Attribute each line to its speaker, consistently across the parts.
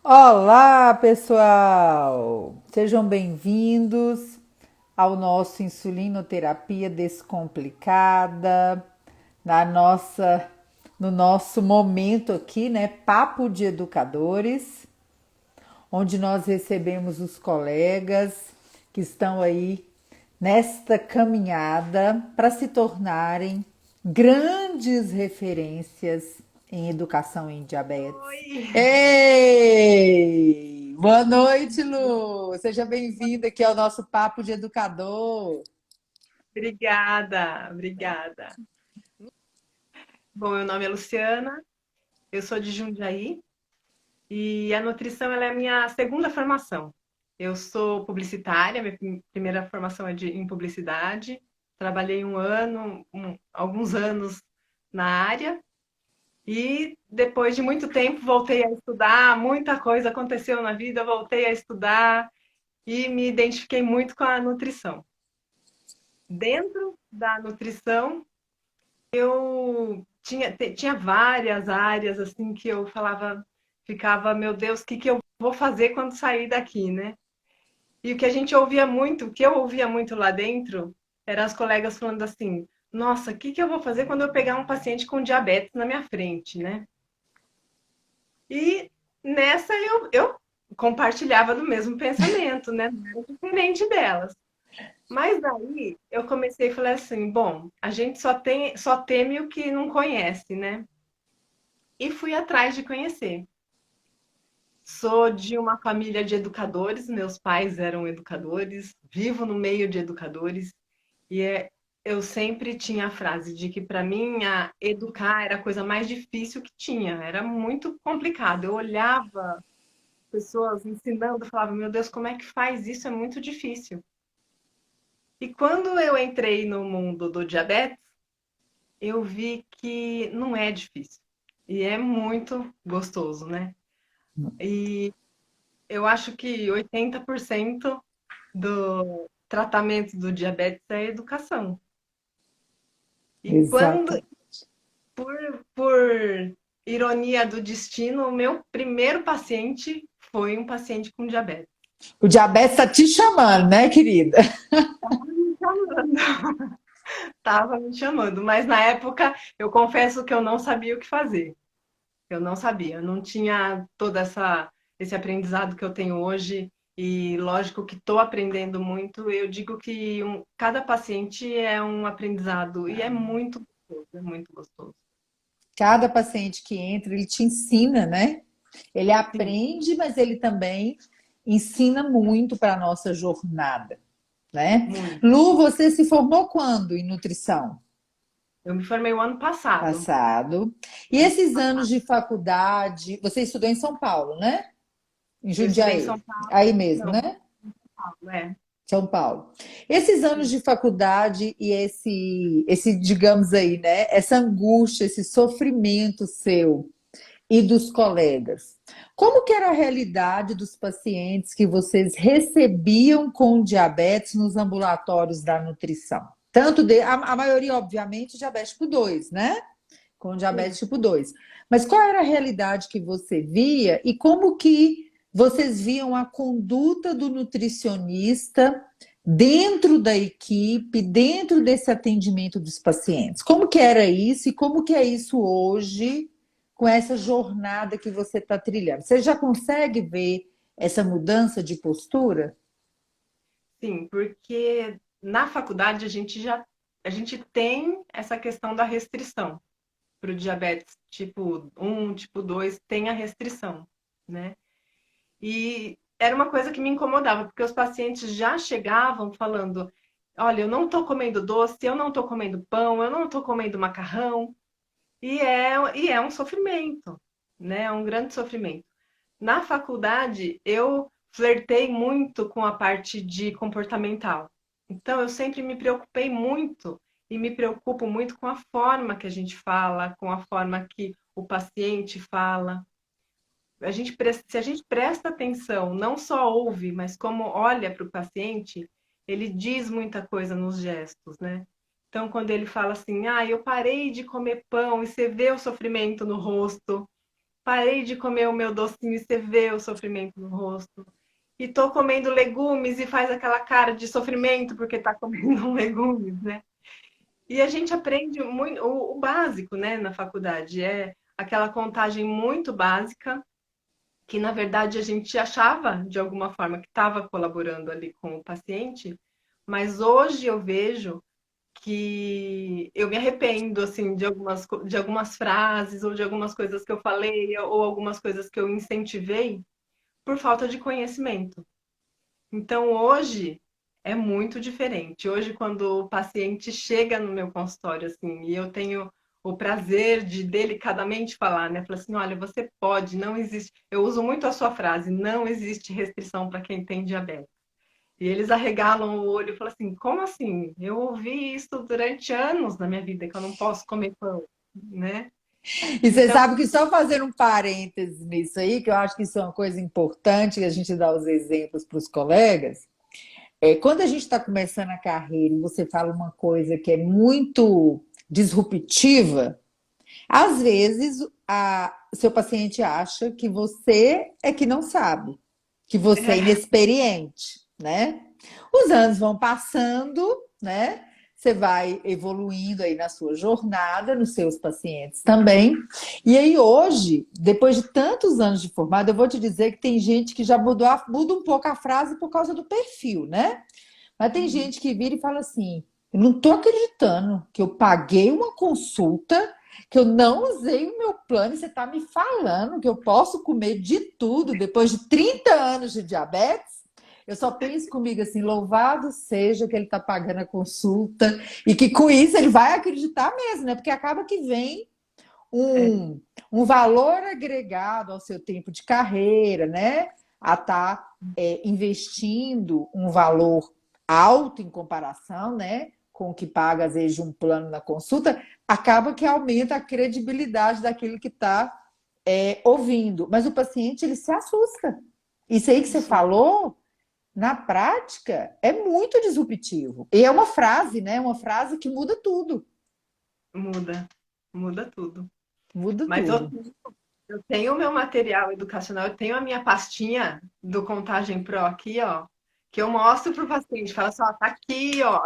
Speaker 1: Olá, pessoal! Sejam bem-vindos ao nosso Insulinoterapia Descomplicada, na nossa, no nosso momento aqui, né? Papo de Educadores, onde nós recebemos os colegas que estão aí nesta caminhada para se tornarem grandes referências em educação em diabetes.
Speaker 2: Oi!
Speaker 1: Ei! Boa noite, Lu! Seja bem-vinda aqui ao nosso Papo de Educador.
Speaker 2: Obrigada, obrigada. Bom, meu nome é Luciana, eu sou de Jundiaí e a nutrição ela é a minha segunda formação. Eu sou publicitária, minha primeira formação é em publicidade. Trabalhei um ano, alguns anos na área e depois de muito tempo voltei a estudar. Muita coisa aconteceu na vida, eu voltei a estudar e me identifiquei muito com a nutrição. Dentro da nutrição, eu tinha várias áreas assim que eu falava, ficava, meu Deus, o que que eu vou fazer quando sair daqui, né? E o que a gente ouvia muito, o que eu ouvia muito lá dentro, eram as colegas falando assim: nossa, o que que eu vou fazer quando eu pegar um paciente com diabetes na minha frente, né? E nessa eu compartilhava do mesmo pensamento, né? Não era diferente delas. Mas daí eu comecei a falar assim, bom, a gente só teme o que não conhece, né? E fui atrás de conhecer. Sou de uma família de educadores, meus pais eram educadores, vivo no meio de educadores e eu sempre tinha a frase de que para mim educar era a coisa mais difícil que tinha, era muito complicado. Eu olhava pessoas ensinando, falava, meu Deus, como é que faz isso? É muito difícil. E quando eu entrei no mundo do diabetes, eu vi que não é difícil e é muito gostoso, né? E eu acho que 80% do tratamento do diabetes é educação. E quando,
Speaker 1: Exato.
Speaker 2: por ironia do destino, o meu primeiro paciente foi um paciente com diabetes.
Speaker 1: O diabetes está te chamando, né, querida?
Speaker 2: Me chamando. Tava me chamando, mas na época eu confesso que eu não sabia o que fazer. Eu não sabia, eu não tinha toda esse aprendizado que eu tenho hoje e lógico que estou aprendendo muito. Eu digo que cada paciente é um aprendizado e é muito gostoso, é muito gostoso.
Speaker 1: Cada paciente que entra, ele te ensina, né? Ele
Speaker 2: Sim,
Speaker 1: aprende, mas ele também ensina muito para a nossa jornada, né?
Speaker 2: muito.
Speaker 1: Lu, você se formou quando em nutrição?
Speaker 2: Eu me formei o ano passado.
Speaker 1: Passado. E esses anos de faculdade, você estudou em São Paulo, né? Em
Speaker 2: Eu estudei em São
Speaker 1: Jundiaí.
Speaker 2: Paulo,
Speaker 1: Aí mesmo,
Speaker 2: não,
Speaker 1: né?
Speaker 2: é.
Speaker 1: São Paulo. Esses anos de faculdade e digamos aí, né? Essa angústia, esse sofrimento seu e dos colegas. Como que era a realidade dos pacientes que vocês recebiam com diabetes nos ambulatórios da nutrição? A maioria, obviamente, diabetes tipo 2, né? Com diabetes
Speaker 2: Sim.
Speaker 1: tipo 2. Mas qual era a realidade que você via e como que vocês viam a conduta do nutricionista dentro da equipe, dentro desse atendimento dos pacientes? Como que era isso e como que é isso hoje com essa jornada que você está trilhando? Você já consegue ver essa mudança de postura?
Speaker 2: Sim, porque na faculdade a gente tem essa questão da restrição. Para o diabetes tipo um tipo 2 tem a restrição, né? E era uma coisa que me incomodava, porque os pacientes já chegavam falando: olha, eu não estou comendo doce, eu não estou comendo pão, eu não estou comendo macarrão, e é um sofrimento, né? É um grande sofrimento. Na faculdade, eu flertei muito com a parte de comportamental. Então, eu sempre me preocupei muito e me preocupo muito com a forma que a gente fala, com a forma que o paciente fala. Se a gente presta atenção, não só ouve, mas como olha para o paciente, ele diz muita coisa nos gestos, né? Então, quando ele fala assim, ah, eu parei de comer pão, e você vê o sofrimento no rosto, parei de comer o meu docinho e você vê o sofrimento no rosto. E tô comendo legumes e faz aquela cara de sofrimento porque tá comendo legumes, né? E a gente aprende muito o básico, né, na faculdade. É aquela contagem muito básica, que na verdade a gente achava de alguma forma que estava colaborando ali com o paciente, mas hoje eu vejo que eu me arrependo assim de algumas frases ou de algumas coisas que eu falei ou algumas coisas que eu incentivei por falta de conhecimento. Então, hoje é muito diferente. Hoje, quando o paciente chega no meu consultório, assim, e eu tenho o prazer de delicadamente falar, né? Falar assim, olha, você pode, não existe. Eu uso muito a sua frase, não existe restrição para quem tem diabetes. E eles arregalam o olho e falam assim, como assim? Eu ouvi isso durante anos na minha vida, que eu não posso comer pão, né?
Speaker 1: E você
Speaker 2: Então,
Speaker 1: sabe que só fazendo um parênteses nisso aí, que eu acho que isso é uma coisa importante, que a gente dá os exemplos para os colegas, quando a gente está começando a carreira e você fala uma coisa que é muito disruptiva, às vezes seu paciente acha que você é que não sabe, que você é inexperiente, né? Os anos vão passando, né? Você vai evoluindo aí na sua jornada, nos seus pacientes também. E aí hoje, depois de tantos anos de formado, eu vou te dizer que tem gente que já muda um pouco a frase por causa do perfil, né? Mas tem gente que vira e fala assim: eu não estou acreditando que eu paguei uma consulta, que eu não usei o meu plano e você está me falando que eu posso comer de tudo depois de 30 anos de diabetes? Eu só penso comigo assim: louvado seja que ele está pagando a consulta e que com isso ele vai acreditar mesmo, né? Porque acaba que vem
Speaker 2: é,
Speaker 1: um valor agregado ao seu tempo de carreira, né? A estar investindo um valor alto em comparação, né? Com o que paga, às vezes, de um plano na consulta, acaba que aumenta a credibilidade daquele que está ouvindo. Mas o paciente, ele se assusta. Isso aí que você
Speaker 2: isso
Speaker 1: falou, na prática, é muito disruptivo. E é uma frase, né? Uma frase que muda tudo.
Speaker 2: muda, muda tudo.
Speaker 1: Muda
Speaker 2: Mas eu
Speaker 1: tudo.
Speaker 2: Eu tenho o meu material educacional, eu tenho a minha pastinha do Contagem Pro aqui, ó, que eu mostro para o paciente, falo assim, ó, tá aqui, ó,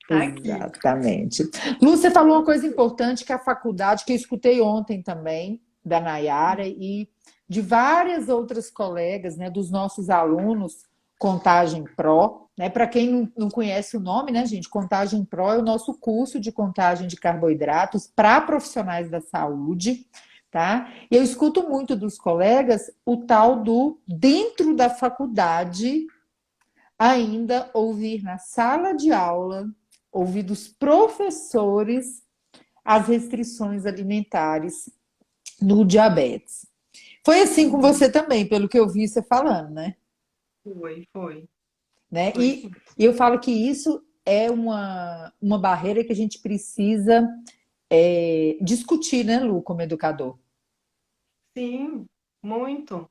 Speaker 2: tá aqui.
Speaker 1: Exatamente. Lu, você falou uma coisa importante que é a faculdade, que eu escutei ontem também, da Nayara, e de várias outras colegas, né, dos nossos alunos, Contagem Pro, né? Para quem não conhece o nome, né, gente? Contagem Pro é o nosso curso de contagem de carboidratos para profissionais da saúde, tá? E eu escuto muito dos colegas o tal do dentro da faculdade ainda ouvir na sala de aula, ouvir dos professores as restrições alimentares no diabetes. Foi assim com
Speaker 2: Uhum.
Speaker 1: você também, pelo que eu vi você falando, né?
Speaker 2: Foi,
Speaker 1: Né?
Speaker 2: foi sim.
Speaker 1: E eu falo que isso é uma barreira que a gente precisa discutir, né, Lu, como educador.
Speaker 2: Sim, muito,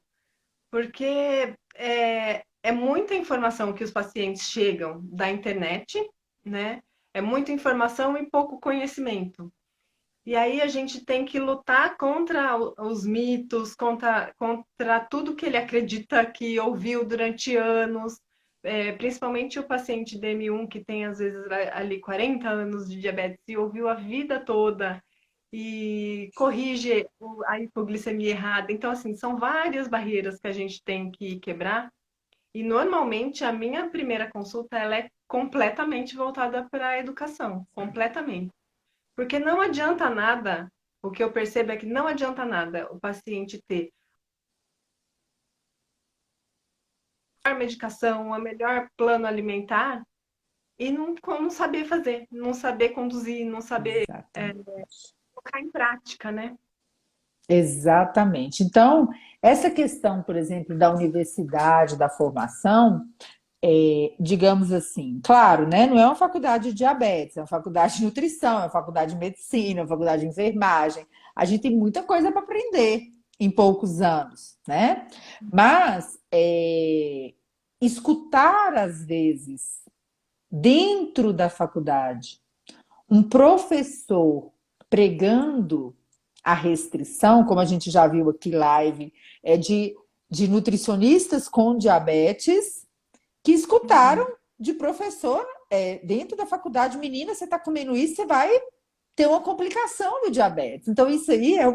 Speaker 2: porque é muita informação que os pacientes chegam da internet, né? É muita informação e pouco conhecimento. E aí a gente tem que lutar contra os mitos, contra tudo que ele acredita que ouviu durante anos, principalmente o paciente DM1 que tem às vezes ali 40 anos de diabetes e ouviu a vida toda e corrige a hipoglicemia errada. Então, assim, são várias barreiras que a gente tem que quebrar. E normalmente a minha primeira consulta ela é completamente voltada para a educação, completamente. Porque não adianta nada, o que eu percebo é que não adianta nada o paciente ter a melhor medicação, a melhor plano alimentar e não saber fazer, não saber conduzir, não saber
Speaker 1: Exatamente.
Speaker 2: colocar em prática, né?
Speaker 1: Exatamente. Então, essa questão, por exemplo, da universidade, da formação, digamos assim, claro, né? Não é uma faculdade de diabetes, é uma faculdade de nutrição, é uma faculdade de medicina, é uma faculdade de enfermagem. A gente tem muita coisa para aprender em poucos anos, né? Mas escutar, às vezes, dentro da faculdade, um professor pregando a restrição, como a gente já viu aqui live, é de nutricionistas com diabetes que escutaram de professor dentro da faculdade, menina, você está comendo isso, você vai ter uma complicação do diabetes. Então, isso aí é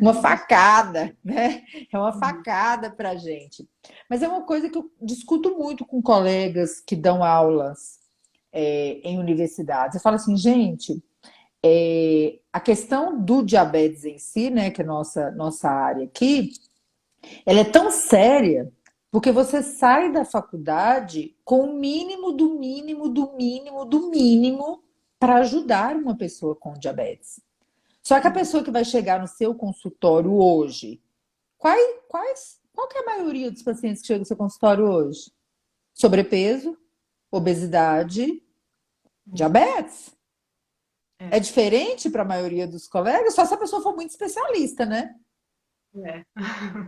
Speaker 1: uma facada, né? É uma facada para a gente. Mas é uma coisa que eu discuto muito com colegas que dão aulas em universidades. Eu falo assim, gente, a questão do diabetes em si, né, que é a nossa área aqui, ela é tão séria porque você sai da faculdade com o mínimo do mínimo do mínimo do mínimo para ajudar uma pessoa com diabetes. Só que a pessoa que vai chegar no seu consultório hoje, qual que é a maioria dos pacientes que chegam no seu consultório hoje? Sobrepeso, obesidade, diabetes. É
Speaker 2: É,
Speaker 1: diferente para a maioria dos colegas, só se a pessoa for muito especialista, né?
Speaker 2: é.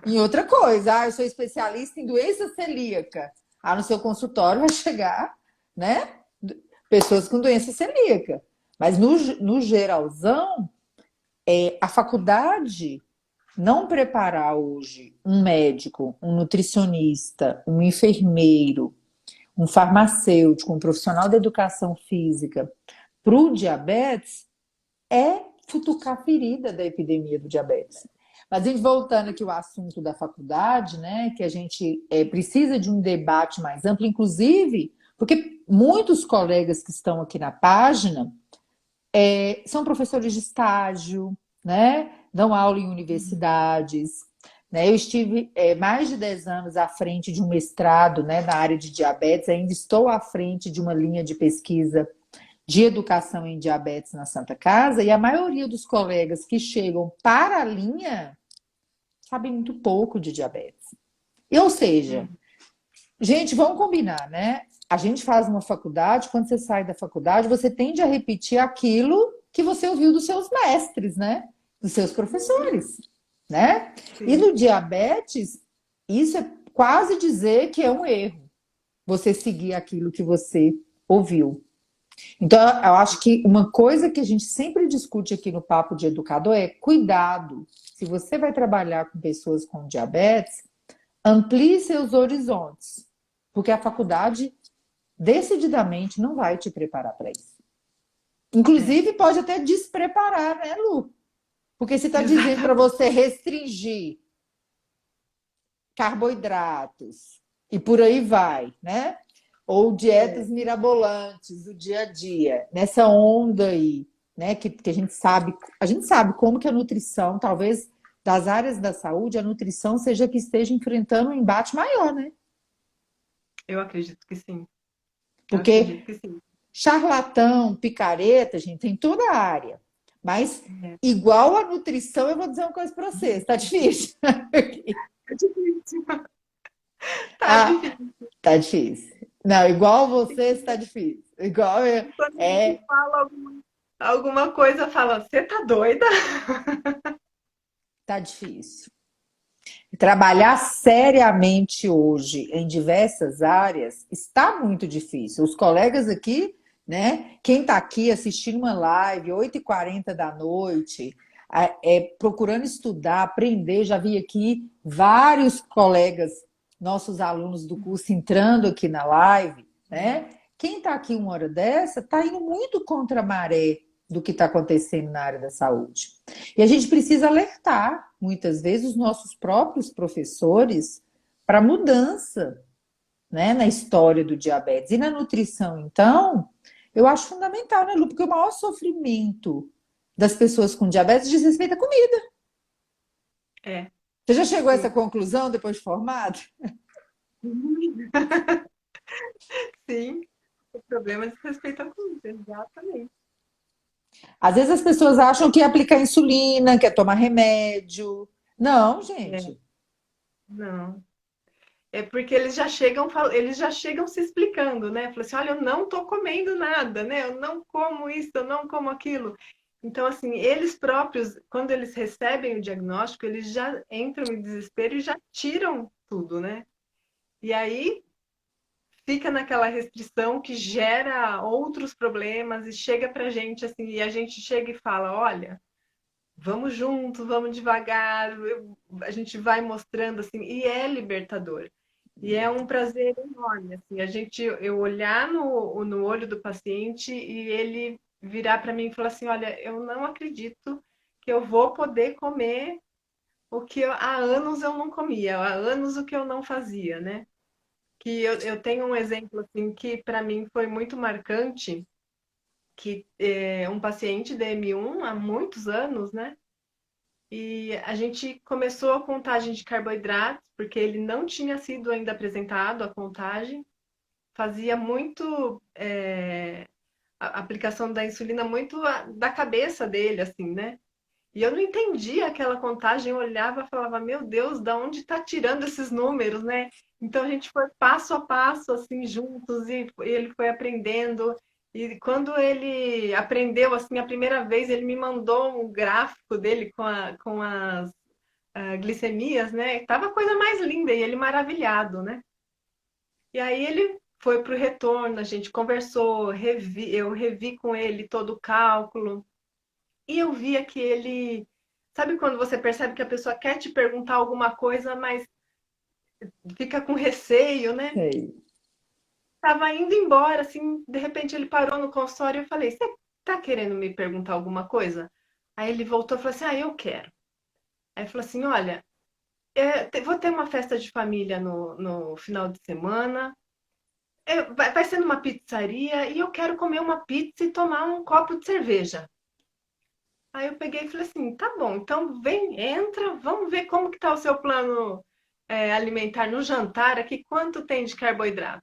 Speaker 1: Em outra coisa, eu sou especialista em doença celíaca. No seu consultório vai chegar, né? Pessoas com doença celíaca. Mas no geralzão, a faculdade não preparar hoje um médico, um nutricionista, um enfermeiro, um farmacêutico, um profissional da educação física para o diabetes é futucar a ferida da epidemia do diabetes. Mas a gente voltando aqui ao assunto da faculdade, né, que a gente precisa de um debate mais amplo, inclusive porque muitos colegas que estão aqui na página são professores de estágio, né, dão aula em universidades. Né? Eu estive mais de 10 anos à frente de um mestrado, né, na área de diabetes, ainda estou à frente de uma linha de pesquisa de educação em diabetes na Santa Casa, e a maioria dos colegas que chegam para a linha sabem muito pouco de diabetes. Ou seja, gente, vamos combinar, né? A gente faz uma faculdade, quando você sai da faculdade, você tende a repetir aquilo que você ouviu dos seus mestres, né? Dos seus professores, né? E
Speaker 2: Sim.
Speaker 1: no diabetes, isso é quase dizer que é um erro, você seguir aquilo que você ouviu. Então, eu acho que uma coisa que a gente sempre discute aqui no Papo de Educador é cuidado. Se você vai trabalhar com pessoas com diabetes, amplie seus horizontes, porque a faculdade decididamente não vai te preparar para isso.
Speaker 2: É,
Speaker 1: Inclusive, pode até despreparar, né, Lu? Porque se está dizendo para
Speaker 2: exatamente.
Speaker 1: você restringir carboidratos e por aí vai, né? Ou dietas
Speaker 2: É,
Speaker 1: mirabolantes do dia a dia, nessa onda aí, né? Que a gente sabe como que a nutrição, talvez das áreas da saúde, a nutrição seja que esteja enfrentando um embate maior, né?
Speaker 2: eu acredito que sim. Eu acredito
Speaker 1: Porque
Speaker 2: que sim.
Speaker 1: charlatão, picareta, gente, tem toda a área. Mas
Speaker 2: É.
Speaker 1: igual a nutrição, eu vou dizer uma coisa para vocês, tá difícil.
Speaker 2: É difícil. Tá
Speaker 1: Ah,
Speaker 2: difícil.
Speaker 1: tá difícil. Não, igual vocês, tá difícil. Igual
Speaker 2: Quando a gente
Speaker 1: é,
Speaker 2: fala alguma coisa, fala, você tá doida?
Speaker 1: tá difícil. Trabalhar seriamente hoje em diversas áreas está muito difícil. Os colegas aqui, né? Quem está aqui assistindo uma live, 8h40 da noite, procurando estudar, aprender, já vi aqui vários colegas, nossos alunos do curso, entrando aqui na live, né? Quem está aqui uma hora dessa está indo muito contra a maré do que está acontecendo na área da saúde. E a gente precisa alertar, muitas vezes, os nossos próprios professores para mudança, né, na história do diabetes. E na nutrição, então, eu acho fundamental, né, Lu? Porque o maior sofrimento das pessoas com diabetes diz respeito à comida.
Speaker 2: É,
Speaker 1: Você já chegou a essa
Speaker 2: sim.
Speaker 1: conclusão depois de formado?
Speaker 2: Sim, o problema diz respeito à comida, exatamente.
Speaker 1: Às vezes as pessoas acham que é aplicar insulina, que é tomar remédio. Não,
Speaker 2: É,
Speaker 1: gente.
Speaker 2: não. É porque eles já chegam se explicando, né? Falam assim, olha, eu não tô comendo nada, né? Eu não como isso, eu não como aquilo. Então, assim, eles próprios, quando eles recebem o diagnóstico, eles já entram em desespero e já tiram tudo, né? E aí fica naquela restrição que gera outros problemas e chega pra gente assim, e a gente chega e fala, olha, vamos juntos, vamos devagar, a gente vai mostrando assim, e é libertador. E é um prazer enorme, assim, eu olhar no olho do paciente e ele virar para mim e falar assim, olha, eu não acredito que eu vou poder comer o que há anos eu não comia, há anos o que eu não fazia, né? Que eu tenho um exemplo assim que para mim foi muito marcante, que é um paciente de M1 há muitos anos, né? E a gente começou a contagem de carboidratos, porque ele não tinha sido ainda apresentado a contagem, fazia muito a aplicação da insulina muito da cabeça dele, assim, né? E eu não entendia aquela contagem, eu olhava e falava, meu Deus, da onde está tirando esses números, né? Então a gente foi passo a passo, assim, juntos, e ele foi aprendendo. E quando ele aprendeu, assim, a primeira vez, ele me mandou um gráfico dele com as glicemias, né? Tava a coisa mais linda, e ele maravilhado, né? E aí ele foi para o retorno, a gente conversou, eu revi com ele todo o cálculo, e eu via que ele. Sabe quando você percebe que a pessoa quer te perguntar alguma coisa, mas fica com receio, né?
Speaker 1: Sei.
Speaker 2: Tava indo embora, assim, de repente ele parou no consultório e eu falei: Você tá querendo me perguntar alguma coisa? Aí ele voltou e falou assim: Ah, eu quero. Aí falou assim: Olha, vou ter uma festa de família no final de semana. Vai ser numa pizzaria e eu quero comer uma pizza e tomar um copo de cerveja. Aí eu peguei e falei assim, tá bom, então vem, entra, vamos ver como que tá o seu plano alimentar no jantar aqui, quanto tem de carboidrato.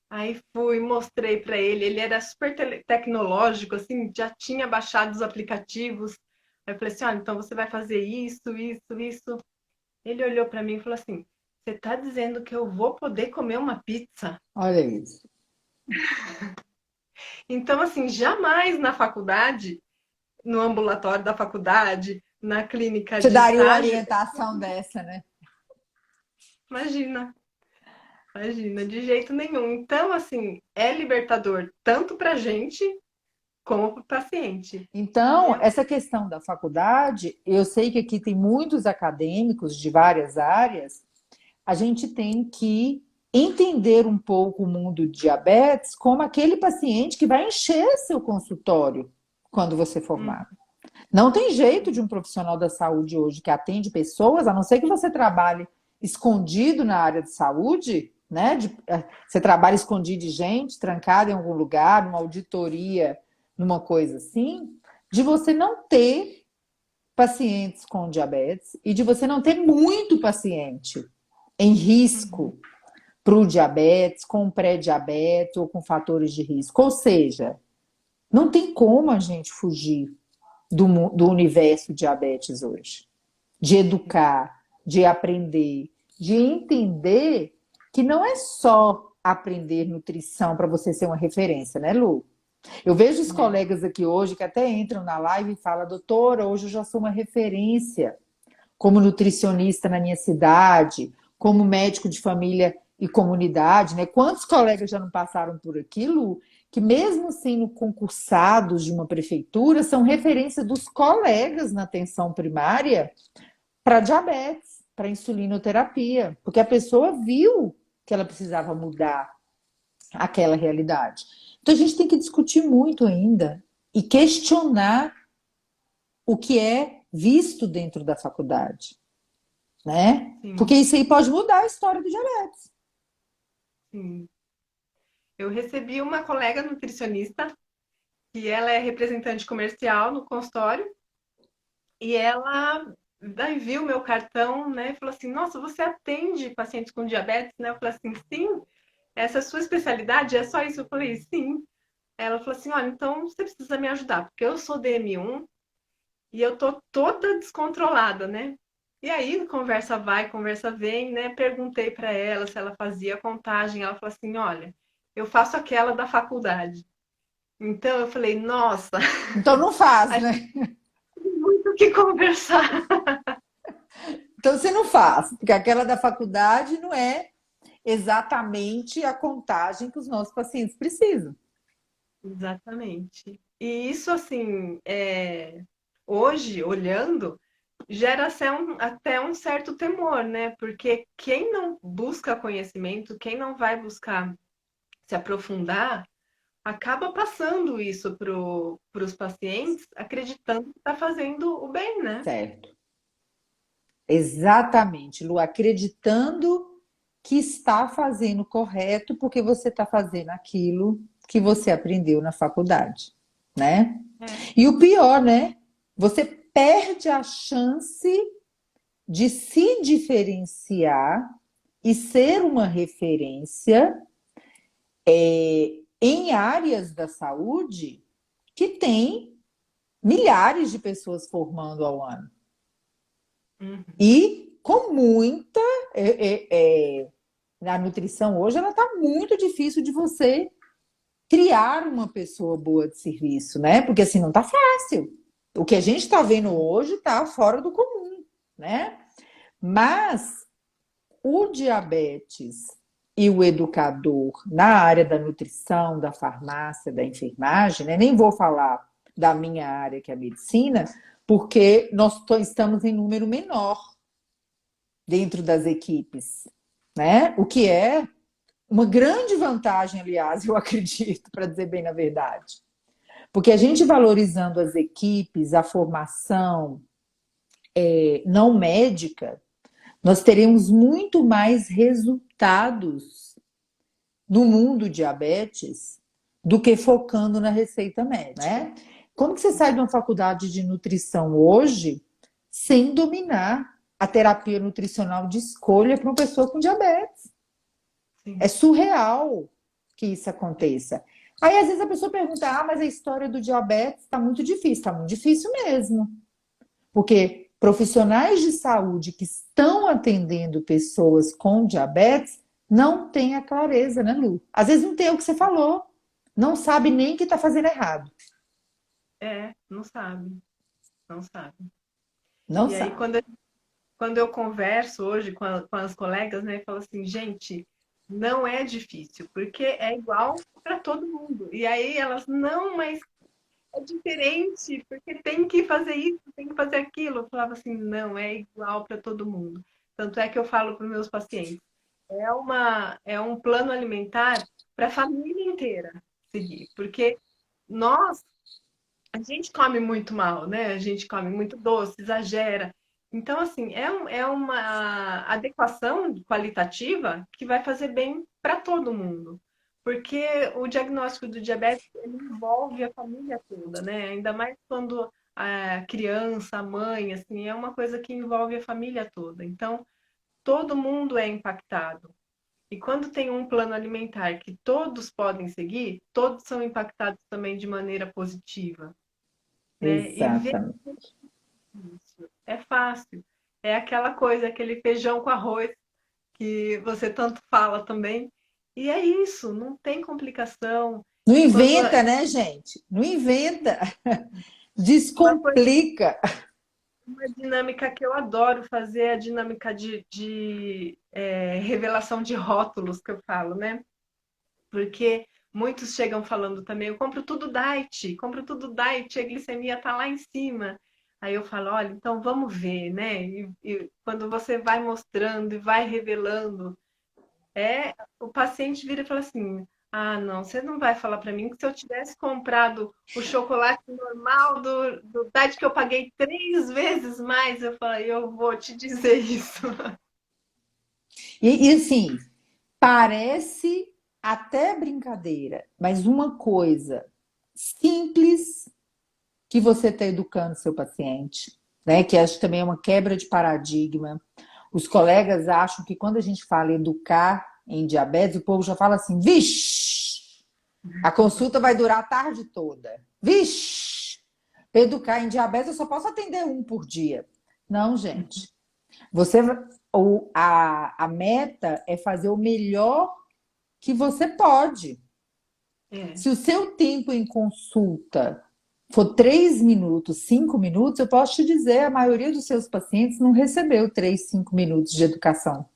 Speaker 2: Aí fui, mostrei para ele, ele era super tecnológico, assim, já tinha baixado os aplicativos. Aí eu falei assim, olha, então você vai fazer isso, isso, isso. Ele olhou para mim e falou assim, você tá dizendo que eu vou poder comer uma pizza?
Speaker 1: Olha isso.
Speaker 2: Então, assim, jamais na faculdade, no ambulatório da faculdade, na clínica
Speaker 1: Te
Speaker 2: de
Speaker 1: daria uma
Speaker 2: estágio,
Speaker 1: orientação dessa, né?
Speaker 2: imagina, imagina, de jeito nenhum. Então, assim, é libertador tanto para a gente como para o paciente. E
Speaker 1: Então,
Speaker 2: é
Speaker 1: essa questão da faculdade, eu sei que aqui tem muitos acadêmicos de várias áreas, a gente tem que entender um pouco o mundo de diabetes como aquele paciente que vai encher seu consultório quando você
Speaker 2: um,
Speaker 1: formar. Não tem jeito de um profissional da saúde hoje que atende pessoas, a não ser que você trabalhe escondido na área de saúde, né? Você trabalha escondido de gente, trancado em algum lugar, numa auditoria, numa coisa assim, de você não ter pacientes com diabetes e de você não ter muito paciente em risco para o diabetes, com pré-diabetes ou com fatores de risco. Ou seja, não tem como a gente fugir do universo diabetes hoje. De educar, de aprender, de entender que não é só aprender nutrição para você ser uma referência, né, Lu? Eu vejo os colegas aqui hoje que até entram na live e falam, doutora, hoje eu já sou uma referência como nutricionista na minha cidade, como médico de família e comunidade, né? Quantos colegas já não passaram por aquilo que mesmo sendo concursados de uma prefeitura, são referência dos colegas na atenção primária para diabetes, para insulinoterapia, porque a pessoa viu que ela precisava mudar aquela realidade. Então a gente tem que discutir muito ainda e questionar o que é visto dentro da faculdade, né?
Speaker 2: sim,
Speaker 1: Porque isso aí pode mudar a história do diabetes.
Speaker 2: sim. Eu recebi uma colega nutricionista, que ela é representante comercial no consultório, e ela daí viu meu cartão, né, e falou assim, nossa, você atende pacientes com diabetes, né? Eu falei assim, sim, essa é a sua especialidade? É só isso? Eu falei, sim. Ela falou assim, olha, então você precisa me ajudar, porque eu sou DM1 e eu tô toda descontrolada, né? E aí, conversa vai, conversa vem, né? Perguntei para ela se ela fazia contagem. Ela falou assim: olha, eu faço aquela da faculdade. Então eu falei: nossa,
Speaker 1: Então não faz,
Speaker 2: a gente
Speaker 1: né?
Speaker 2: tem muito o que conversar.
Speaker 1: Então você não faz, porque aquela da faculdade não é. exatamente a contagem que os nossos pacientes precisam.
Speaker 2: Exatamente. E isso, assim, hoje, olhando, gera até um certo temor, né? Porque quem não busca conhecimento, quem não vai buscar se aprofundar, acaba passando isso para os pacientes, acreditando que está fazendo o bem, né?
Speaker 1: Certo. Exatamente, Lu, acreditando que está fazendo correto porque você está fazendo aquilo que você aprendeu na faculdade, né?
Speaker 2: É,
Speaker 1: E o pior, né? Você perde a chance de se diferenciar e ser uma referência em áreas da saúde que tem milhares de pessoas formando ao ano.
Speaker 2: uhum,
Speaker 1: E com muita. A nutrição hoje ela está muito difícil de você criar uma pessoa boa de serviço, né? Porque assim não está fácil. O que a gente está vendo hoje está fora do comum, né? Mas o diabetes e o educador na área da nutrição, da farmácia, da enfermagem, né? Nem vou falar da minha área, que é a medicina, porque nós estamos em número menor dentro das equipes, né? O que é uma grande vantagem, aliás, eu acredito, para dizer bem na verdade. Porque a gente valorizando as equipes, a formação não médica, nós teremos muito mais resultados no mundo diabetes do que focando na receita médica, né? Como que você sai de uma faculdade de nutrição hoje sem dominar a terapia nutricional de escolha para uma pessoa com diabetes? É
Speaker 2: sim.
Speaker 1: surreal que isso aconteça. Aí, às vezes, a pessoa pergunta: ah, mas a história do diabetes está muito difícil. Está muito difícil mesmo. Porque profissionais de saúde que estão atendendo pessoas com diabetes não têm a clareza, né, Lu? Às vezes não tem o que você falou. Não sabe nem que está fazendo errado.
Speaker 2: Não sabe, não sabe.
Speaker 1: Não
Speaker 2: E aí,
Speaker 1: sabe.
Speaker 2: quando eu converso hoje com as colegas, né, eu falo assim, gente, não é difícil, porque é igual para todo mundo. E aí elas, não, mas é diferente, porque tem que fazer isso, tem que fazer aquilo. Eu falava assim, não, é igual para todo mundo. Tanto é que eu falo para os meus pacientes, é um plano alimentar para a família inteira seguir, porque nós, a gente come muito mal, né? A gente come muito doce, exagera. Então, assim, é uma adequação qualitativa que vai fazer bem para todo mundo. Porque o diagnóstico do diabetes ele envolve a família toda, né? Ainda mais quando a criança, a mãe, assim, é uma coisa que envolve a família toda. Então, todo mundo é impactado. E quando tem um plano alimentar que todos podem seguir, todos são impactados também de maneira positiva, né? E ver
Speaker 1: Exatamente.
Speaker 2: isso é fácil. É aquela coisa, aquele feijão com arroz que você tanto fala também. E é isso, não tem complicação.
Speaker 1: Não
Speaker 2: Quando
Speaker 1: inventa, né, gente? Não inventa.
Speaker 2: uma coisa,
Speaker 1: Descomplica.
Speaker 2: uma dinâmica que eu adoro fazer é a dinâmica revelação de rótulos que eu falo, né? Porque muitos chegam falando também, eu compro tudo diet, a glicemia tá lá em cima. Aí eu falo, olha, então vamos ver, né? E quando você vai mostrando e vai revelando, o paciente vira e fala assim: ah, não, você não vai falar para mim que se eu tivesse comprado o chocolate normal do diet que eu paguei 3 vezes mais, eu falei, eu vou te dizer isso.
Speaker 1: E assim, parece até brincadeira, mas uma coisa simples que você está educando seu paciente, né? Que acho que também é uma quebra de paradigma. Os colegas acham que quando a gente fala educar em diabetes, o povo já fala assim: vixe, a consulta vai durar a tarde toda. Vixe, para educar em diabetes eu só posso atender um por dia. Não, gente. Você, a meta é fazer o melhor que você pode.
Speaker 2: É,
Speaker 1: Se o seu tempo em consulta for 3 minutos, 5 minutos, eu posso te dizer, a maioria dos seus pacientes não recebeu 3, 5 minutos de educação.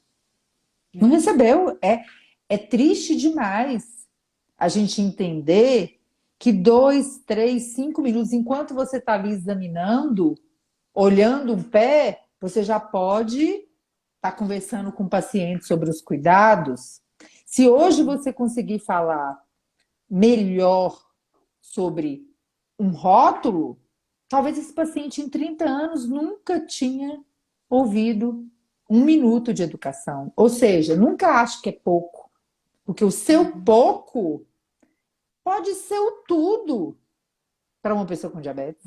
Speaker 1: Não
Speaker 2: né?
Speaker 1: recebeu. É triste demais a gente entender que 2, 3, 5 minutos, enquanto você está ali examinando, olhando um pé, você já pode estar conversando com o paciente sobre os cuidados. Se hoje você conseguir falar melhor sobre um rótulo, talvez esse paciente em 30 anos nunca tinha ouvido 1 minuto de educação. Ou seja, nunca acho que é pouco, porque o seu
Speaker 2: Uhum.
Speaker 1: pouco pode ser o tudo para uma pessoa com diabetes,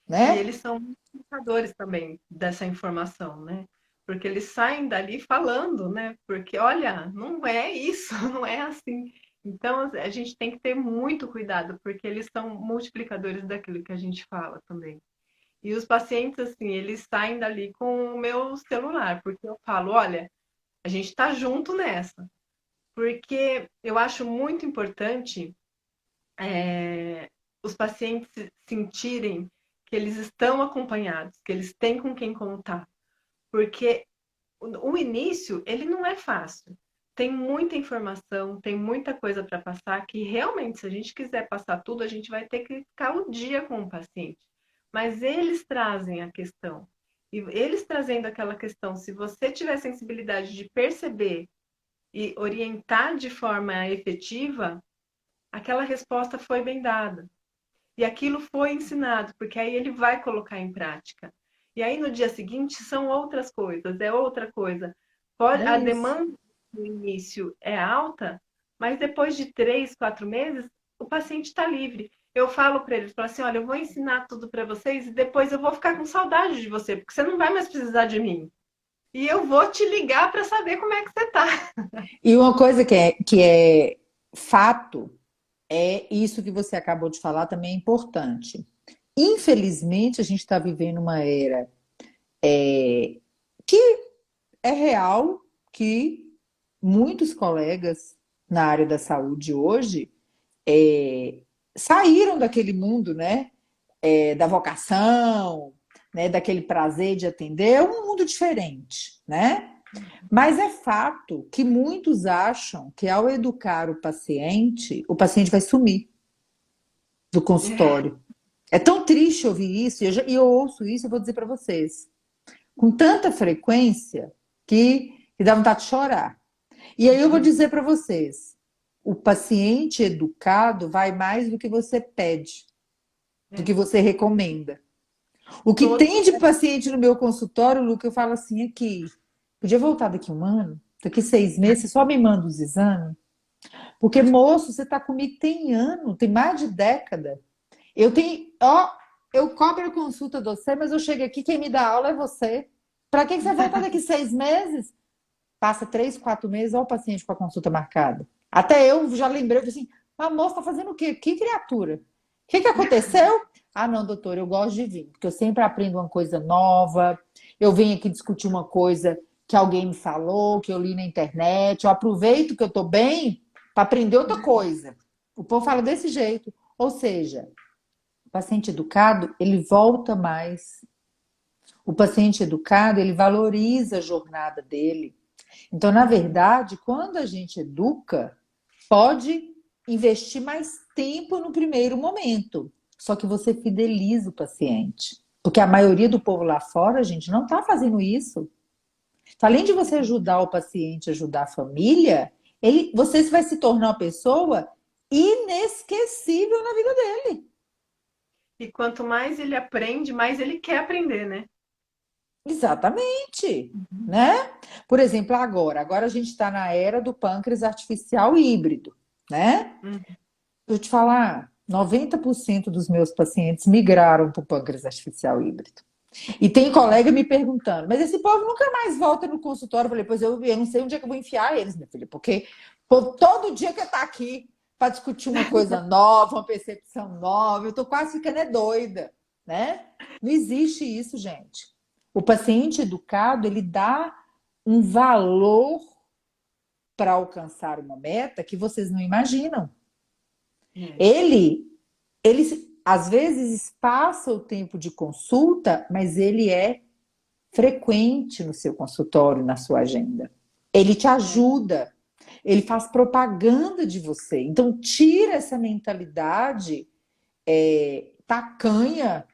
Speaker 2: E
Speaker 1: né?
Speaker 2: eles são multiplicadores também dessa informação, né? Porque eles saem dali falando, né? Porque, olha, não é isso, não é assim. Então, a gente tem que ter muito cuidado, porque eles são multiplicadores daquilo que a gente fala também. E os pacientes, assim, eles saem dali com o meu celular, porque eu falo, olha, a gente está junto nessa. Porque eu acho muito importante os pacientes sentirem que eles estão acompanhados, que eles têm com quem contar. Porque o início, ele não é fácil. Tem muita informação, tem muita coisa para passar, que realmente, se a gente quiser passar tudo, a gente vai ter que ficar o dia com o paciente. Mas eles trazem a questão. E eles trazendo aquela questão, se você tiver sensibilidade de perceber e orientar de forma efetiva, aquela resposta foi bem dada. E aquilo foi ensinado, porque aí ele vai colocar em prática. E aí no dia seguinte são outras coisas, é outra coisa. Pode,
Speaker 1: É
Speaker 2: a
Speaker 1: isso.
Speaker 2: demanda no início é alta, mas depois de 3, 4 meses, o paciente está livre. Eu falo para eles, falo assim, olha, eu vou ensinar tudo para vocês e depois eu vou ficar com saudade de você, porque você não vai mais precisar de mim. E eu vou te ligar para saber como é que você está.
Speaker 1: E uma coisa que é fato é isso que você acabou de falar também é importante. Infelizmente, a gente está vivendo uma era que é real que muitos colegas na área da saúde hoje é, saíram daquele mundo, né? Da vocação, né? Daquele prazer de atender, é um mundo diferente, né? Mas é fato que muitos acham que ao educar o paciente vai sumir do consultório. É tão triste ouvir isso, e eu ouço isso, eu vou dizer para vocês, com tanta frequência que dá vontade de chorar. E aí eu vou dizer para vocês, o paciente educado vai mais do que você pede, do
Speaker 2: É,
Speaker 1: que você recomenda. O que
Speaker 2: todos
Speaker 1: tem de paciente no meu consultório, Luca, eu falo assim aqui, podia voltar daqui 1 ano, daqui 6 meses, você só me manda os exames, porque moço, você está comigo tem ano, tem mais de década. Eu tenho, ó, eu cobro a consulta de você, mas eu chego aqui, quem me dá aula é você. Para que você vai voltar daqui 6 meses? Passa 3, 4 meses, olha o paciente com a consulta marcada. Até eu já lembrei, eu falei assim, a moça tá fazendo o quê? Que criatura? O que aconteceu? Ah, não, doutor, eu gosto de vir, porque eu sempre aprendo uma coisa nova, eu venho aqui discutir uma coisa que alguém me falou, que eu li na internet, eu aproveito que eu tô bem para aprender outra coisa. O povo fala desse jeito. Ou seja, o paciente educado, ele volta mais. O paciente educado, ele valoriza a jornada dele. Então, na verdade, quando a gente educa, pode investir mais tempo no primeiro momento. Só que você fideliza o paciente. Porque a maioria do povo lá fora, gente, não está fazendo isso. Então, além de você ajudar o paciente, ajudar a família, você vai se tornar uma pessoa inesquecível na vida dele.
Speaker 2: E quanto mais ele aprende, mais ele quer aprender, né?
Speaker 1: Exatamente, né? Por exemplo, agora a gente está na era do pâncreas artificial híbrido, né?
Speaker 2: Hum.
Speaker 1: Eu te falar, 90% dos meus pacientes migraram para o pâncreas artificial híbrido. E tem colega me perguntando, mas esse povo nunca mais volta no consultório. Eu falei, pois eu não sei onde é que eu vou enfiar eles, minha filha, porque pô, todo dia que eu tá aqui para discutir uma coisa nova, uma percepção nova, eu tô quase ficando doida, né? Não existe isso, gente. O paciente educado, ele dá um valor para alcançar uma meta que vocês não imaginam.
Speaker 2: É.
Speaker 1: Ele às vezes espaça o tempo de consulta, mas ele é frequente no seu consultório, na sua agenda. Ele te
Speaker 2: É.
Speaker 1: ajuda, ele faz propaganda de você. Então, tira essa mentalidade tacanha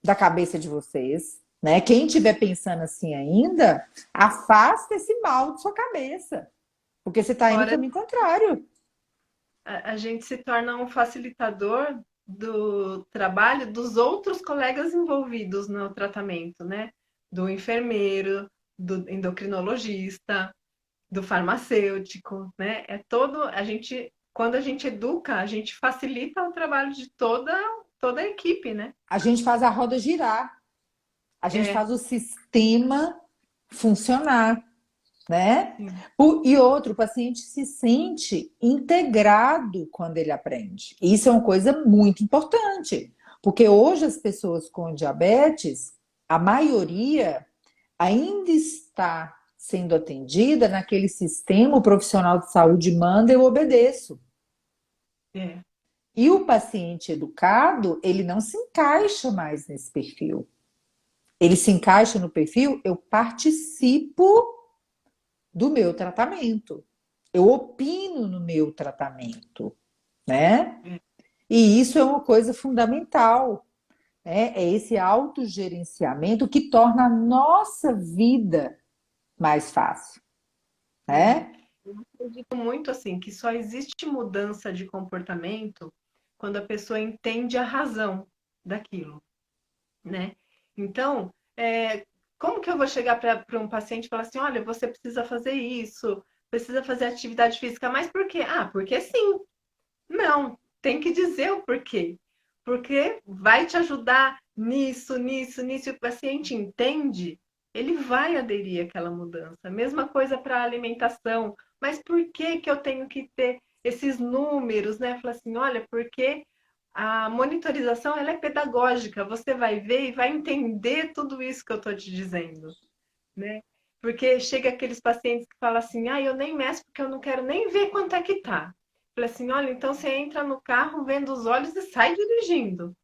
Speaker 1: da cabeça de vocês, né? Quem estiver pensando assim ainda, afasta esse mal de sua cabeça, porque você está indo no
Speaker 2: Fora
Speaker 1: caminho contrário.
Speaker 2: a gente se torna um facilitador do trabalho dos outros colegas envolvidos no tratamento, né? Do enfermeiro, do endocrinologista, do farmacêutico, né? É todo a gente quando a gente educa, a gente facilita o trabalho de toda a equipe, né?
Speaker 1: A gente faz a roda girar, a gente
Speaker 2: É,
Speaker 1: faz o sistema funcionar, né?
Speaker 2: sim,
Speaker 1: E outro, o paciente se sente integrado quando ele aprende. Isso é uma coisa muito importante, porque hoje as pessoas com diabetes, a maioria ainda está sendo atendida naquele sistema, o profissional de saúde manda, eu obedeço.
Speaker 2: é,
Speaker 1: E o paciente educado, ele não se encaixa mais nesse perfil. Ele se encaixa no perfil, eu participo do meu tratamento. Eu opino no meu tratamento, né?
Speaker 2: é.
Speaker 1: E isso é uma coisa fundamental, né? É esse autogerenciamento que torna a nossa vida mais fácil,
Speaker 2: É.
Speaker 1: né?
Speaker 2: Eu acredito muito assim que só existe mudança de comportamento quando a pessoa entende a razão daquilo, né? Então, como que eu vou chegar para um paciente e falar assim, olha, você precisa fazer isso, precisa fazer atividade física, mas por quê? Ah, porque sim. Não, tem que dizer o porquê. Porque vai te ajudar nisso, nisso, nisso, e o paciente entende, ele vai aderir àquela mudança. Mesma coisa para a alimentação. Mas por que que eu tenho que ter esses números, né? Fala assim, olha, porque a monitorização ela é pedagógica. Você vai ver e vai entender tudo isso que eu estou te dizendo, né? Porque chega aqueles pacientes que falam assim, ah, eu nem meço porque eu não quero nem ver quanto é que tá. Falei assim, olha, então você entra no carro, vendo os olhos e sai dirigindo,